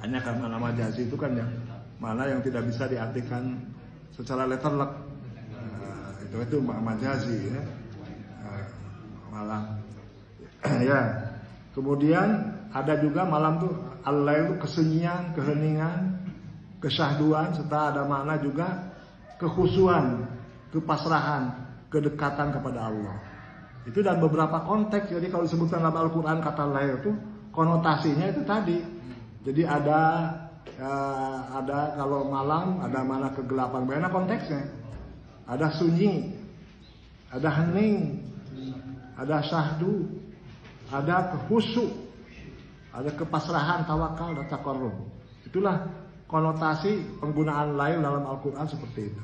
Banyak kan makna majaz itu kan yang mana yang tidak bisa diartikan secara letterlek. Itu majazi ya. Malam. Ya. Kemudian ada juga malam tuh al-lail itu kesunyian, keheningan, kesyahduan, serta ada makna juga kekhusyuan, kepasrahan, kedekatan kepada Allah. Itu dalam beberapa konteks. Jadi kalau disebutkan dalam Al-Qur'an kata lail itu konotasinya itu tadi. Jadi ada kalau malam ada mana kegelapan, banyak konteksnya. Ada sunyi, ada hening, ada syahdu, ada khusyuk, ada kepasrahan, tawakal, dan taqarrub. Itulah konotasi penggunaan lail dalam Al-Qur'an seperti itu.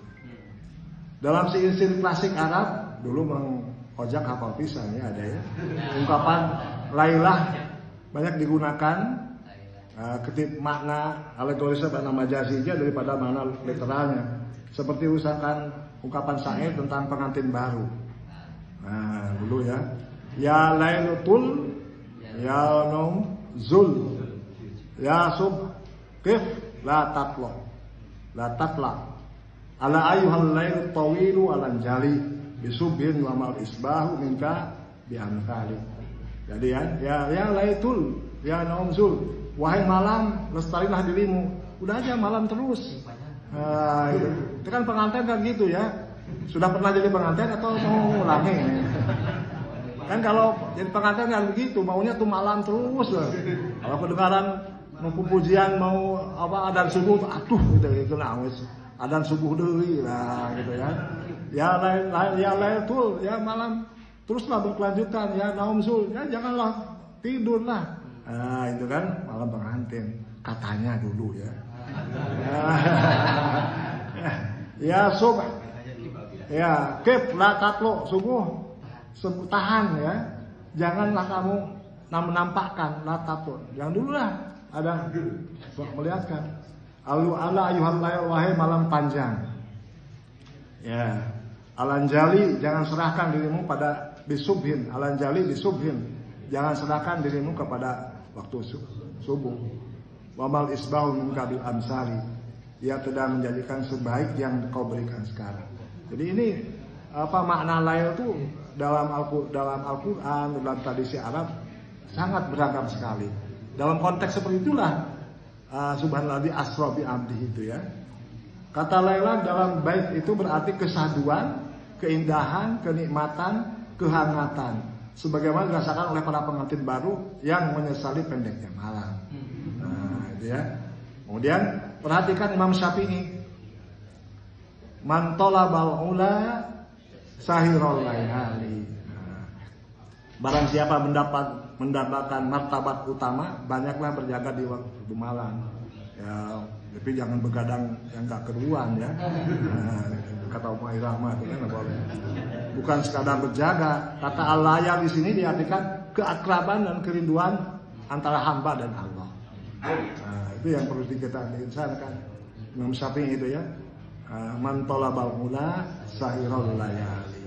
Dalam syair klasik Arab dulu Mang Ojak hafal pisan ya ada ya. Ungkapan lailah banyak digunakan ketip makna alegorisnya pada majazinya daripada makna literalnya. Seperti misalkan ungkapan syair tentang pengantin baru. Nah, dulu ya. Ya lailatul ya naum zul ya sub kif la tatla. La tatla. Ala ayyuhal lail tawilu alan jali bisubhin wa mal isbahu minka bi amsali. Jadi ya lailatul ya naum zul. Wahai malam, lestarilah dirimu. Udah aja malam terus. Itu kan pengantin kan gitu ya. Sudah pernah jadi pengantin atau mau ulangi? Kan kalau jadi pengantin kan begitu, maunya tuh malam terus. Kalau kedengaran mau pujian mau apa adzan subuh, aduh gitu nangis. Adzan subuh deui lah gitu ya. Ya lailatul ya malam teruslah berkelanjutan ya naumsul ya janganlah tidurlah. Nah, itu kan malam pengantin katanya dulu ya. Ya subh. Ya, kif la tatlu subuh. Tahan ya. Janganlah kamu menampakkan la tatlu. Yang dulu lah ada melihatkan. Ala ayuhal lail wahai malam panjang. Ya. Alanjali jangan serahkan dirimu pada bisubhin. Alanjali bisubhin. Jangan serahkan dirimu kepada waktu subuh. Wamal isbahu minka bil amsali. Ia tidak menjadikan sebaik yang kau berikan sekarang. Jadi ini apa makna lail itu dalam Al-Qur'an, dalam tradisi Arab sangat beragam sekali. Dalam konteks seperti itulah subhanalladzi asra bi abdihi itu ya. Kata lailan dalam bait itu berarti kesahduan, keindahan, kenikmatan, kehangatan. Sebagaimana dirasakan oleh para pengantin baru yang menyesali pendeknya malam. Nah, itu ya. Kemudian perhatikan Imam Syafi'i. Man talabal ula sahirul layali. Barang siapa mendapatkan martabat utama, banyaklah berjaga di waktu malam. Ya, tapi jangan begadang yang gak keruan ya. Nah, kata Umar Irama itu kan boleh. Bukan sekadar berjaga. Kata al-laya di sini diartikan keakraban dan kerinduan antara hamba dan Allah. Nah, itu yang perlu kita insankan. Imam Syafi'i itu ya. Man talabal ula sahirul layali.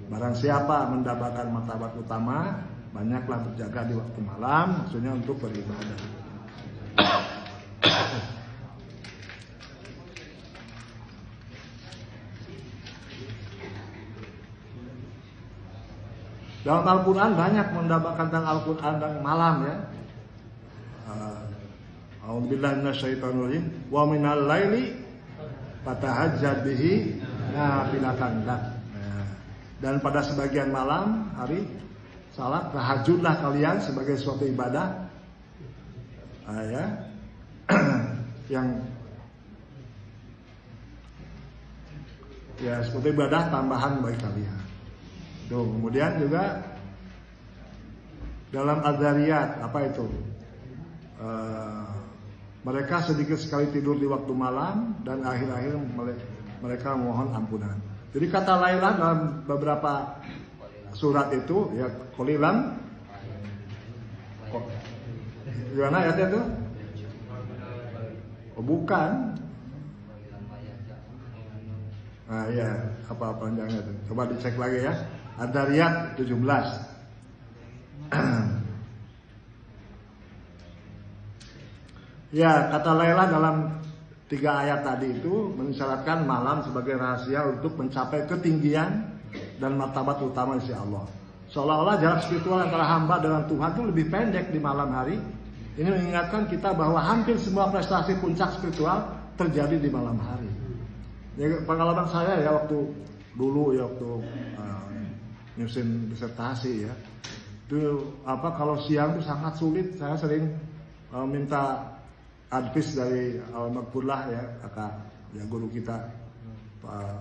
Barang siapa mendapatkan martabat utama, banyaklah berjaga di waktu malam, maksudnya untuk beribadah. Dalam Al-Quran banyak mendapatkan tentang Al-Quran dan malam ya. A'udzubillahi minasyaitonir rajim. Wa minal laili fatahajjad bihi nafilatan lak. Dan pada sebagian malam hari salat tahajudlah kalian sebagai suatu ibadah ya yang ya seperti ibadah tambahan bagi kalian. Tuh, kemudian juga dalam Adzariyat apa itu? Mereka sedikit sekali tidur di waktu malam dan akhir-akhir mereka mohon ampunan. Jadi kata Laila dalam beberapa surat itu ya qalilan. Gimana ayatnya itu? Oh, bukan. Nah ya, apa panjangnya itu? Coba dicek lagi ya. Adzariyat 17. Ya, kata Laila dalam 3 ayat tadi itu mensyaratkan malam sebagai rahasia untuk mencapai ketinggian dan martabat utama di sisi Allah. Seolah-olah jarak spiritual antara hamba dengan Tuhan itu lebih pendek di malam hari. Ini mengingatkan kita bahwa hampir semua prestasi puncak spiritual terjadi di malam hari. Ya, pengalaman saya ya waktu dulu ya waktu nyusun disertasi ya. Itu apa kalau siang itu sangat sulit. Saya sering minta advice dari Al-Maghfurlah ya, kakak ya guru kita Pak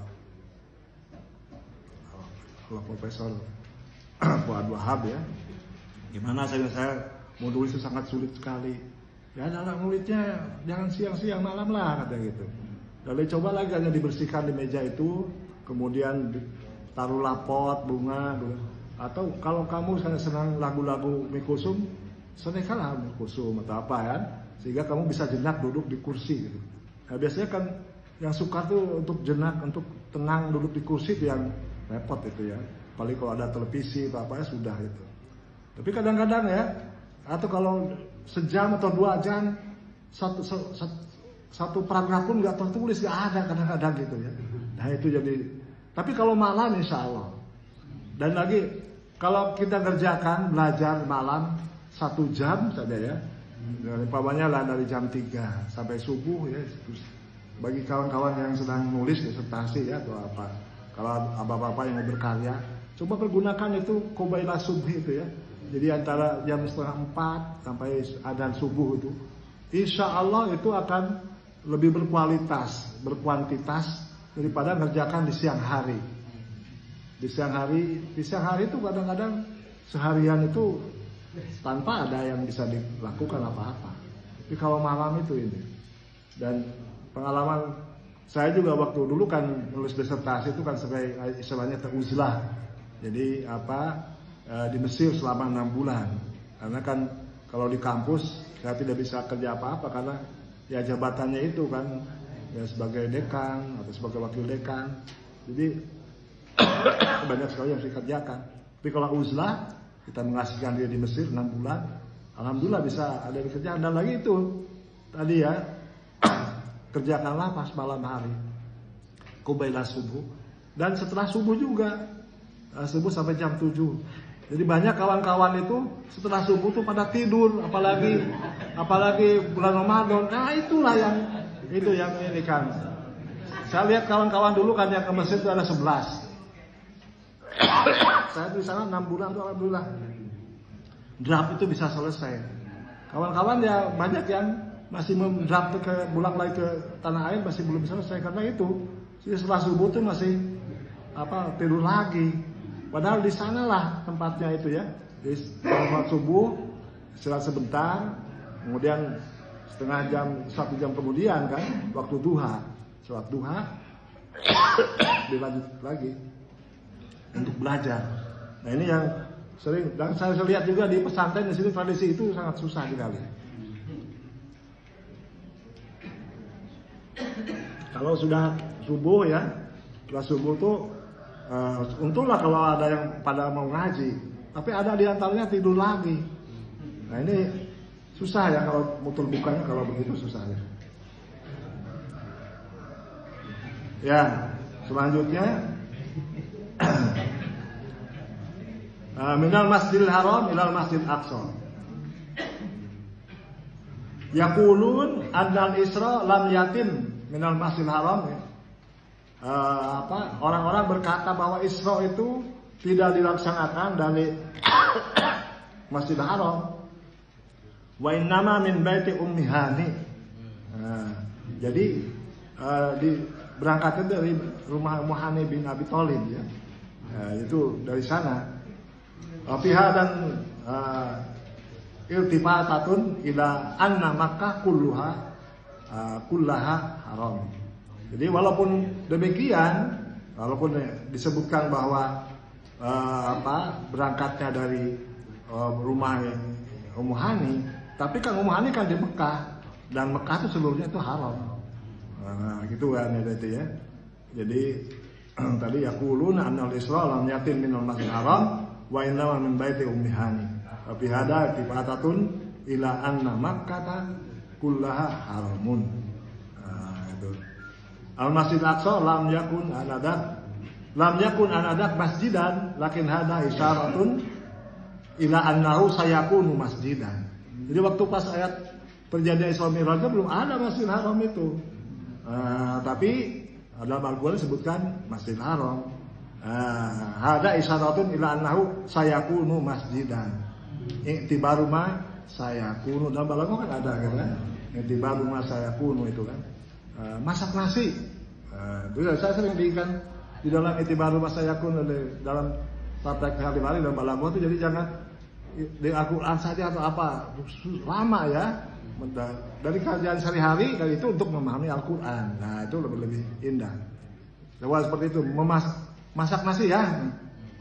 Profesor Fuad Wahab ya. Gimana saya mau tulis itu sangat sulit sekali. Ya dalam nulisnya jangan siang-siang malam lah kata gitu. Lalu coba lagi hanya dibersihkan di meja itu, kemudian taruhlah pot bunga atau kalau kamu senang lagu-lagu Mikusum, senengkanlah Mikusum atau apa ya. Sehingga kamu bisa jenak duduk di kursi gitu. Nah, biasanya kan yang suka tuh untuk jenak, untuk tenang duduk di kursi itu yang repot itu ya. Paling kalau ada televisi atau apa ya sudah itu. Tapi kadang-kadang ya, atau kalau sejam atau 2 jam satu paragraf pun nggak tertulis, nggak ada kadang-kadang gitu ya. Nah itu jadi. Tapi kalau malam insya Allah. Dan lagi kalau kita kerjakan belajar malam 1 jam saja ya. Umpamanya lah dari jam 3 sampai subuh ya. Bagi kawan-kawan yang sedang nulis disertasi ya atau apa, kalau bapak-bapak yang mau berkarya, coba pergunakan itu qobailah subuh itu ya. Jadi antara jam 3:30 sampai adzan subuh itu, insya Allah itu akan lebih berkualitas, berkuantitas daripada ngerjakan di siang hari. Di siang hari itu kadang-kadang seharian itu tanpa ada yang bisa dilakukan apa-apa. Tapi kalau malam itu ini. Dan pengalaman saya juga waktu dulu kan nulis disertasi itu kan sebagai istilahnya uzlah. Jadi di Mesir selama 6 bulan. Karena kan kalau di kampus saya tidak bisa kerja apa-apa karena ya jabatannya itu kan ya sebagai dekan atau sebagai wakil dekan. Jadi banyak sekali yang harus dikerjakan. Tapi kalau uzlah kita mengasihkan diri di Mesir 6 bulan, alhamdulillah bisa ada kerjaan. Dan lagi itu tadi ya kerjakanlah pas malam hari, qobailah subuh, dan setelah subuh juga, subuh sampai jam 7. Jadi banyak kawan-kawan itu setelah subuh tuh pada tidur, apalagi bulan Ramadan. Nah itulah yang ini kan. Saya lihat kawan-kawan dulu kan yang ke Mesir itu ada 11. Saya di sana 6 bulan tuh alhamdulillah. Draft itu bisa selesai. Kawan-kawan ya banyak yang masih mendraft ke pulang lagi ke tanah air masih belum selesai karena itu. Setelah subuh tuh masih tidur lagi. Padahal di sanalah tempatnya itu ya. Di tempat subuh istirahat sebentar, kemudian setengah jam, 1 jam kemudian kan waktu duha, sholat duha dilanjut lagi untuk belajar. Nah ini yang sering dan saya lihat juga di pesantren di sini tradisi itu sangat susah sekali. Kalau sudah subuh ya, setelah subuh tuh untunglah kalau ada yang pada mau ngaji, tapi ada di antaranya tidur lagi. Nah ini susah ya kalau mutul bukanya kalau begitu susah ya. Ya selanjutnya minal masjidil haram ilal masjid aqsa. Yaqulun annal isra lam yatim minal masjidil haram ya. Orang-orang berkata bahwa isra itu tidak dilaksanakan dari Masjidil Haram. Wa innama min baiti ummi Hani. Jadi berangkatnya dari rumah Ummu Hani bin Abi Thalib ya. Itu dari sana. Fiha dan iltifatatun ila anna Makkah kullaha haram. Jadi walaupun demikian, walaupun disebutkan bahwa berangkatnya dari rumah Ummu Hani, tapi kan Ummu Hani kan di Mekah dan Mekah itu seluruhnya itu haram. Nah, gitu kan itu ya. Jadi tadi yaquluna annal isra lam yatim minal masjidil haram wa inna min baiti ummi Hani. Tapi hada tifatatun ila anna Makkah kullaha haramun. Nah, itu. Al-Masjid Aqsa lam yakun anadak masjidan lakin hada isyaratun ila annahu sayakunu masjidan. Jadi waktu pas ayat perjanjian Isra Mi'raj belum ada Masjidil Haram itu. Tapi dalam Al-Qur'an disebutkan Masjidil Haram. Hada isyaratun ila annahu sayakunu masjidan. I'tibaru ma sayakunu dalam Balaghah kan ada kan. I'tibaru ma sayakunu itu kan. Masak nasi. Saya sering diikan di dalam itibaru masa yakun dalam praktek hari-hari dalam Balaghah itu, jadi jangan di Al-Quran saja atau apa lama ya. Dari kajian sehari-hari dari itu untuk memahami Al-Quran. Nah itu lebih indah. Lewat seperti itu masak nasi ya.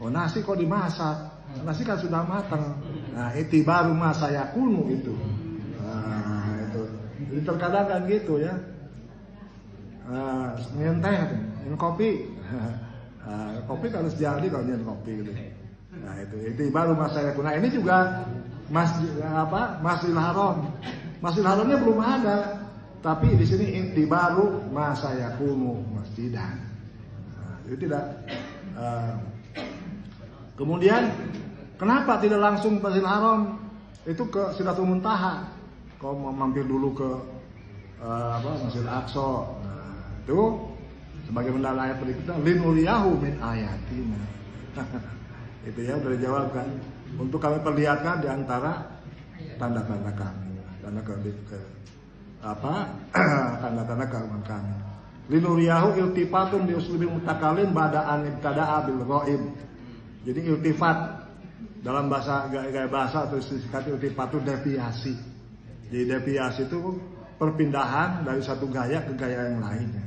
Oh nasi kok dimasak? Nasi kan sudah matang. Nah itibaru masa yakunu itu. Nah itu. Jadi terkadang kan gitu ya. Nyen teh, nyen kopi. Kopi harus jadi kalau nyen kopi gitu. Nah itu baru masalah. Nah ini juga Masjidil Haram. Masjidil Haramnya belum ada, tapi di sini inti baru masa yakunu masjidan. Nah, itu tidak. Kemudian kenapa tidak langsung Masjidil Haram? Itu ke Sidratul Muntaha. Kau mampir dulu ke Masjidil Aqsa. Itu sebagai mendalam ayat berikutnya linuriyahu min ayatina. Itu ya udah dijawab kan. Untuk kami perlihatkan di antara tanda-tanda kami, tanda-tanda keagungan kami. Linuriyahu iltifatun bi uslubil mutakalim ba'da an ibtada'a bil ghaib. Jadi iltifat dalam bahasa gaya bahasa atau istilah iltifat itu deviasi. Jadi deviasi itu perpindahan dari satu gaya ke gaya yang lainnya.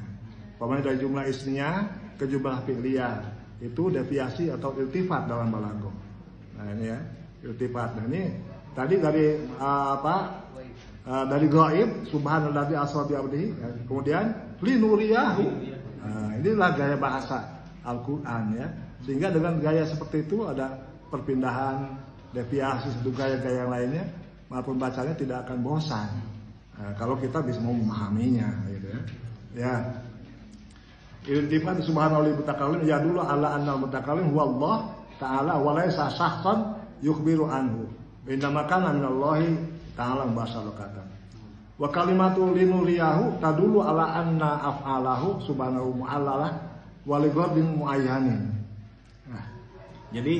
Pokoknya dari jumlah isminya ke jumlah fi'liyah itu deviasi atau iltifat dalam Balaghah. Nah ini ya iltifat. Nah ini tadi dari dari ghaib subhanalladzi asra bi abdihi, kemudian linuriyahu. Nah, inilah gaya bahasa Al-Qur'an ya. Sehingga dengan gaya seperti itu ada perpindahan deviasi satu gaya-gaya yang lainnya, maupun bacanya tidak akan bosan. Nah, kalau kita bisa mau memahaminya gitu ya. Ya. Iltifat subhanallah mutakallim ya dulu ala annal mutakallim huwa Allah ta'ala wa laysa syakhsan yukhbiru anhu. Innama kana minallahi ta'ala basyaratan. Wa kalimatu linuriyahu tadulu ala anna af'alahu subhanahu mu'allalah wa li ghadin muayyanin. Nah, Jadi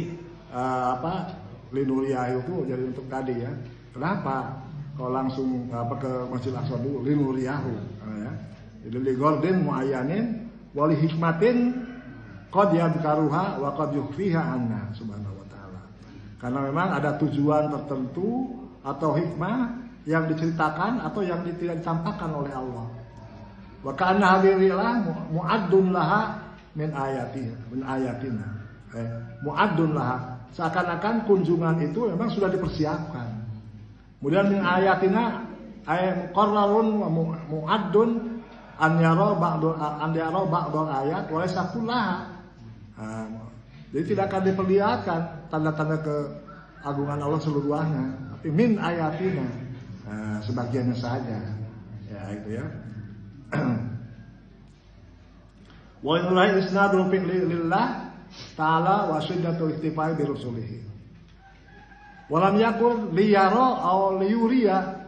linuriyahu itu jadi untuk tadi ya. Kenapa? Kalau langsung ke Masjid Aqsa dulu linuriyahu ya. Jadi li gordin muayyanin wa li hikmatin qad yadkaruha wa qad yukhfiha anna subhanahu wa ta'ala. Karena memang ada tujuan tertentu atau hikmah yang diceritakan atau yang tidak dicampakkan oleh Allah. Wa kana hadirilah mu'addun laha min ayatina. Mu'addun laha, seakan-akan kunjungan itu memang sudah dipersiapkan. Kemudian min ayatina ay qarrarun wa mu'addun an yara ba'dul ayat wa laysa kullaha. Jadi tidak akan diperlihatkan tanda-tanda keagungan Allah seluruhnya, tapi min ayatina, sebagiannya saja. Ya itu ya. Wa innallaha isnadul fi'li lillah ta'ala wa syiddatul iktifai bi rusulihi. Walam yakun liyara aw liyuriya,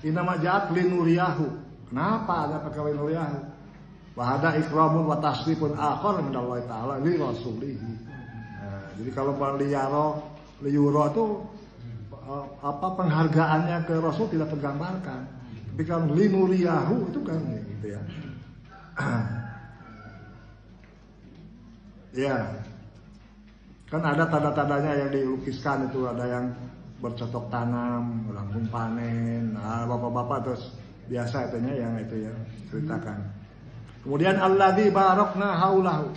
inama ja'at linuriyahu. Kenapa ada pakai linuriyahu? Wa hada ikramun wa tasrifun akhar min Allah ta'ala li rasulihi. Jadi kalau liyara liyura itu penghargaannya ke Rasul tidak tergambarkan. Tapi kalau linuriyahu itu kan gitu ya. Ya. Kan ada tanda-tandanya yang dilukiskan itu, ada yang bercocok tanam, langsung panen. Nah, bapak-bapak terus biasa itunya yang itu ya ceritakan. Kemudian alladzi barakna haulahu.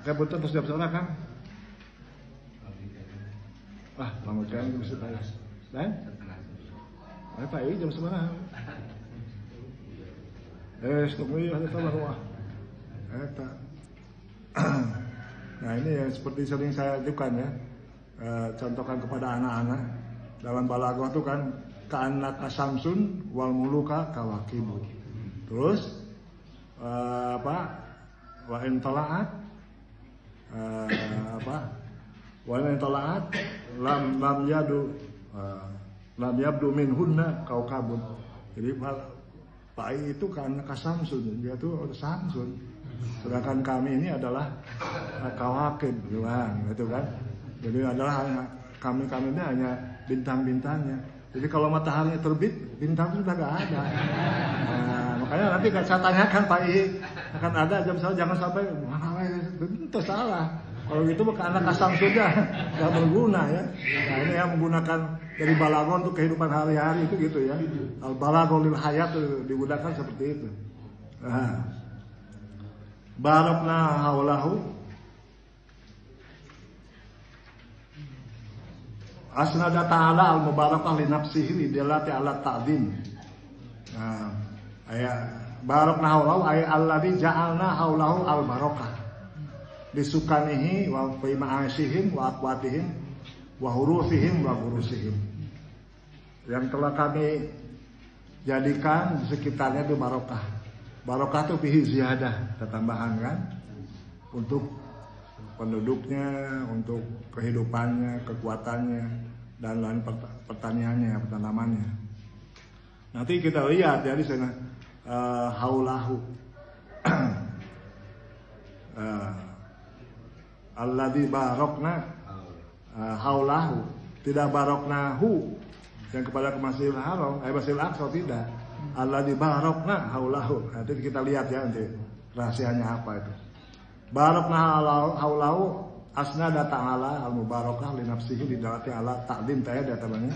Saya betul terus jam sana kan? Lama kan bisa tanya. Dan? Apa ini jam semana? Setengah ada tahu lah. Nah ini yang seperti sering saya ajukan ya, contohkan kepada anak-anak dalam balaghah itu kan ka'annaka samsun wal muluka kawakibun. Terus wa in tala'at wa in tala'at lam yabdu minhunna kaukabun. Jadi Pak itu kan kasamsun, dia tuh samsun. Sedangkan kami ini adalah kawakib, gitu kan. Jadi adalah kami ini hanya bintang-bintangnya. Jadi kalau matahari terbit, bintang sudah gak ada. Makanya nanti saya tanyakan Pak I akan ada jam salah, jangan sampai itu salah. Kalau gitu bukan anak kasang sudah gak berguna ya. Nah ini yang menggunakan dari balaghah untuk kehidupan hari-hari itu gitu ya. Al-balaghah lil hayat digunakan seperti itu. Barakna haulahu asnada ta'ala al-mubarakah li nafsihi li dalati ala ta'zim. Ayat barakna haulahu ay alladzi ja'alna haulahu al-barakah bisukanihi wa fi ma'asihim wa aqwatihim wa hurufihim wa hurusihim. Yang telah kami jadikan di sekitarnya itu barokah. Barokah itu fihi ziyadah, ketambahan kan, untuk penduduknya, untuk kehidupannya, kekuatannya, dan lain pertaniannya, pertanamannya. Nanti kita lihat ya di sana haulahu, alladzi barokna haulahu, tidak baroknahu yang kepada Masjidil Haram, Masjidil Aqsa tidak. Alladzi barakna haulahu. Nanti kita lihat ya nanti rahasianya apa itu. Barakna haulahu asnada ta'ala al-mubarakah li nafsihi di dalati ala ta'zim taya databanya.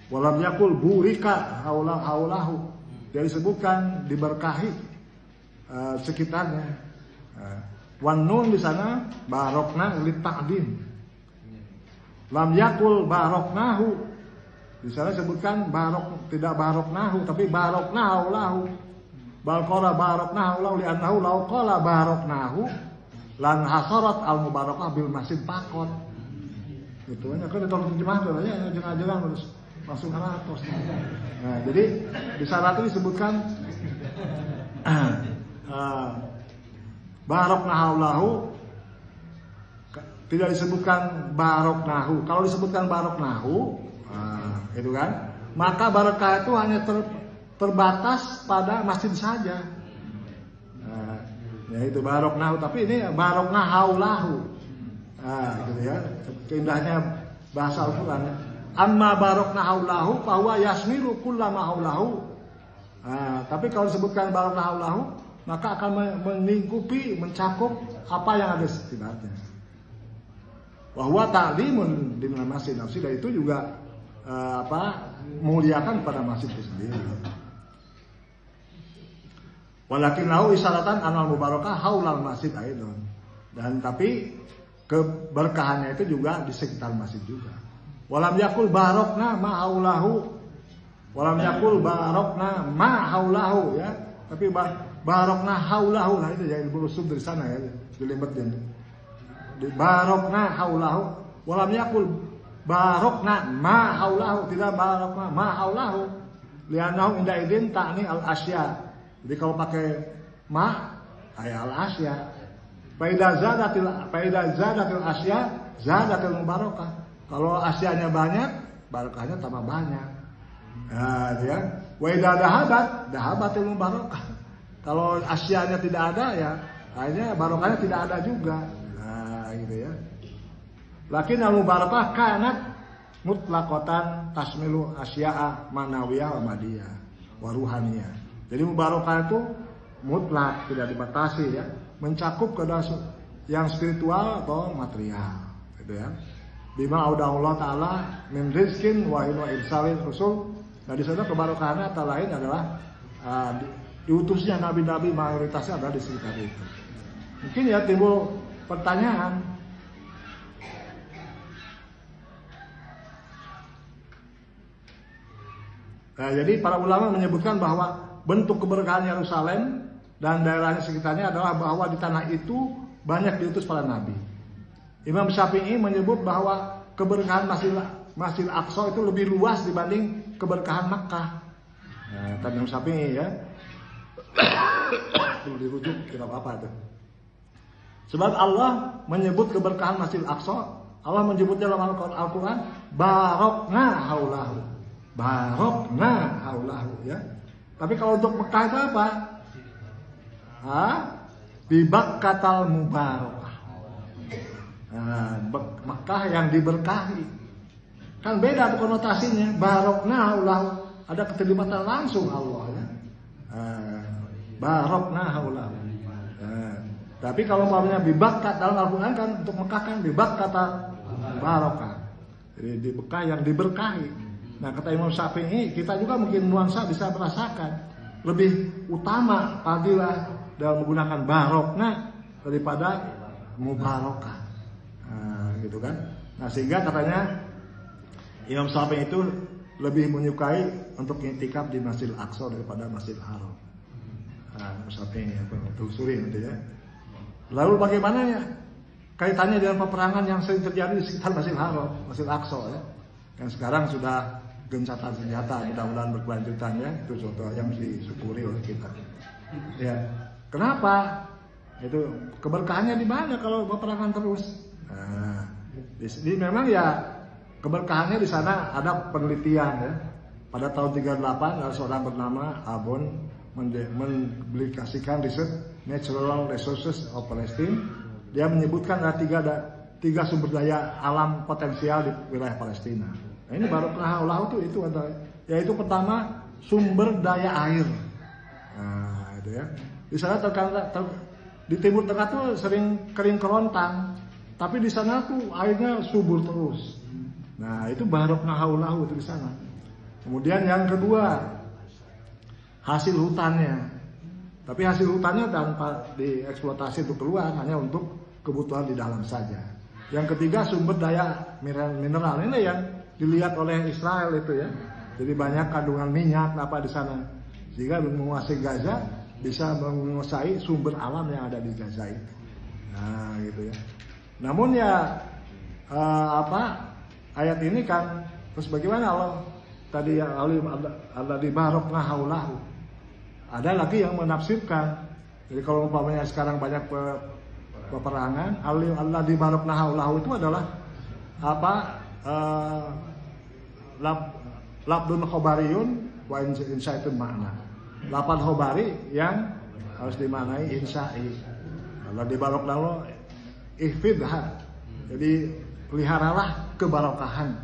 Walam yakul burika haulahu. Jadi disebutkan diberkahi sekitarnya. Wan nun di sana barakna li ta'zim. Lam yakul baraknahu. Di sana sebutkan tidak baroknahu tapi baroknahu lahu. Bal qala baroknahu lahu li'annahu law qala baroknahu lan hasarat al mubarakah bil masjid pakot. Gitu kan kan ditolong terjemah tuh ya jangan terus langsung haratos. Nah, jadi di sana itu disebutkan baroknahu lahu, tidak disebutkan baroknahu. Kalau disebutkan baroknahu itu kan, maka barakah itu hanya terbatas pada masjid saja. Ya itu baroknahu, tapi ini barokna haulahu. Nah, gitu ya. Keindahnya bahasa Al-Qur'an. Amma barokna haulahu fa huwa yasmiru kullama haulahu. Nah, tapi kalau disebutkan barokna haulahu, maka akan melingkupi, mencakup apa yang ada sekitarnya. Wa huwa ta'limun lil masjid nafsi, dan itu juga memuliakan pada masjid itu sendiri. Walakin lahu isyaratan anal mubarakah haulal masjid aidon. Dan tapi keberkahannya itu juga di sekitar masjid juga. Walam yakul barokna ma haulahu. Walam yakul barokna ma haulahu ya. Tapi barokna haulahu, nah itu jadi berusul dari sana ya, dilibat dia. Di barokna haulahu. Walam yakul barokna ma haulahu, tidak barokna ma haulahu. Lianahu inda idin ta'ni al asya. Jadi kalau pakai ma ayat al asya. Faida zadatil asya zadatil mubarakah. Kalau asyanya banyak, barakahnya tambah banyak. Nah, ya. Faida dahabatil mubarakah. Kalau asyanya tidak ada ya, akhirnya barokahnya tidak ada juga. Nah, gitu ya. Lakin al mubarakah kanat mutlaqatan tasmilu asya'a manawiyah wa madiyah wa ruhaniyah. Jadi mubarakah itu mutlak, tidak dibatasi ya, mencakup ke yang spiritual atau material, gitu ya. Bima Allah Taala min rizkin wa irsalin rusul. Nah di sana keberkahannya antara lain adalah diutusnya nabi-nabi, mayoritasnya adalah di sekitar itu. Mungkin ya timbul pertanyaan, nah, jadi para ulama menyebutkan bahwa bentuk keberkahan Yerusalem dan daerahnya sekitarnya adalah bahwa di tanah itu banyak diutus para nabi. Imam Syafi'i menyebut bahwa keberkahan Masjid Aqsa itu lebih luas dibanding keberkahan Makkah. Nah, Imam Syafi'i ya. Itu dirujuk kira apa itu. Sebab Allah menyebut keberkahan Masjid Aqsa, Allah menyebutnya dalam Al-Qur'an barokna haulahu. Barokna haulahu ya. Tapi kalau untuk Mekah itu apa? Bibakkatal mubarakah. Mekah yang diberkahi. Kan beda konotasinya. Barokna haulahu, ada keterlibatan langsung Allah ya. Barokna haulahu. Tapi kalau umpamanya bibakkat dalam Al-Qur'an kan untuk Mekah kan bibakkatal mubarakah. Jadi di Mekah yang diberkahi. Nah kata Imam Syafi'i, kita juga mungkin nuansa bisa merasakan lebih utama fadilah dalam menggunakan barokna daripada mubarakah, gitu kan? Nah sehingga katanya Imam Syafi'i itu lebih menyukai untuk i'tikaf di Masjid Aqsa daripada Masjid Haram. Imam Syafi'i ya, telusuri nanti ya. Lalu bagaimana ya kaitannya dengan peperangan yang sering terjadi di sekitar Masjid Haram, Masjid Aqsa ya? Yang sekarang sudah gencatan senjata, mudah-mudahan berkelanjutan ya, itu contoh yang disyukuri oleh kita. Ya, kenapa? Itu keberkahannya di mana kalau peperangan terus? Nah, di memang ya keberkahannya di sana ada penelitian ya. Pada tahun 38 ada seorang bernama Abon mempublikasikan riset Natural Resources of Palestine. Dia menyebutkan ada tiga sumber daya alam potensial di wilayah Palestina. Nah, ini barokah Allah itu ada, yaitu pertama sumber daya air. Nah, itu ya. Di sana di Timur Tengah tuh sering kering kerontang, tapi di sana tuh airnya subur terus. Nah, itu barokah Allah itu di sana. Kemudian yang kedua, hasil hutannya. Tapi hasil hutannya tanpa dieksploitasi untuk keluar, hanya untuk kebutuhan di dalam saja. Yang ketiga sumber daya mineral ini yang dilihat oleh Israel itu ya. Jadi banyak kandungan minyak apa di sana. Sehingga menguasai Gaza bisa menguasai sumber alam yang ada di Gaza itu. Nah, gitu ya. Namun ya ayat ini kan terus bagaimana Allah tadi yang Allah di barokna haulahu. Ada lagi yang menafsirkan. Jadi kalau umpamanya sekarang banyak peperangan, Allah di barokna haulahu itu adalah labdun khobariyun wa insya'itun makna. Lapan khobari yang harus dimaknai insya'i. Kalau di barok lalu ihfidha. Jadi peliharalah kebarokahan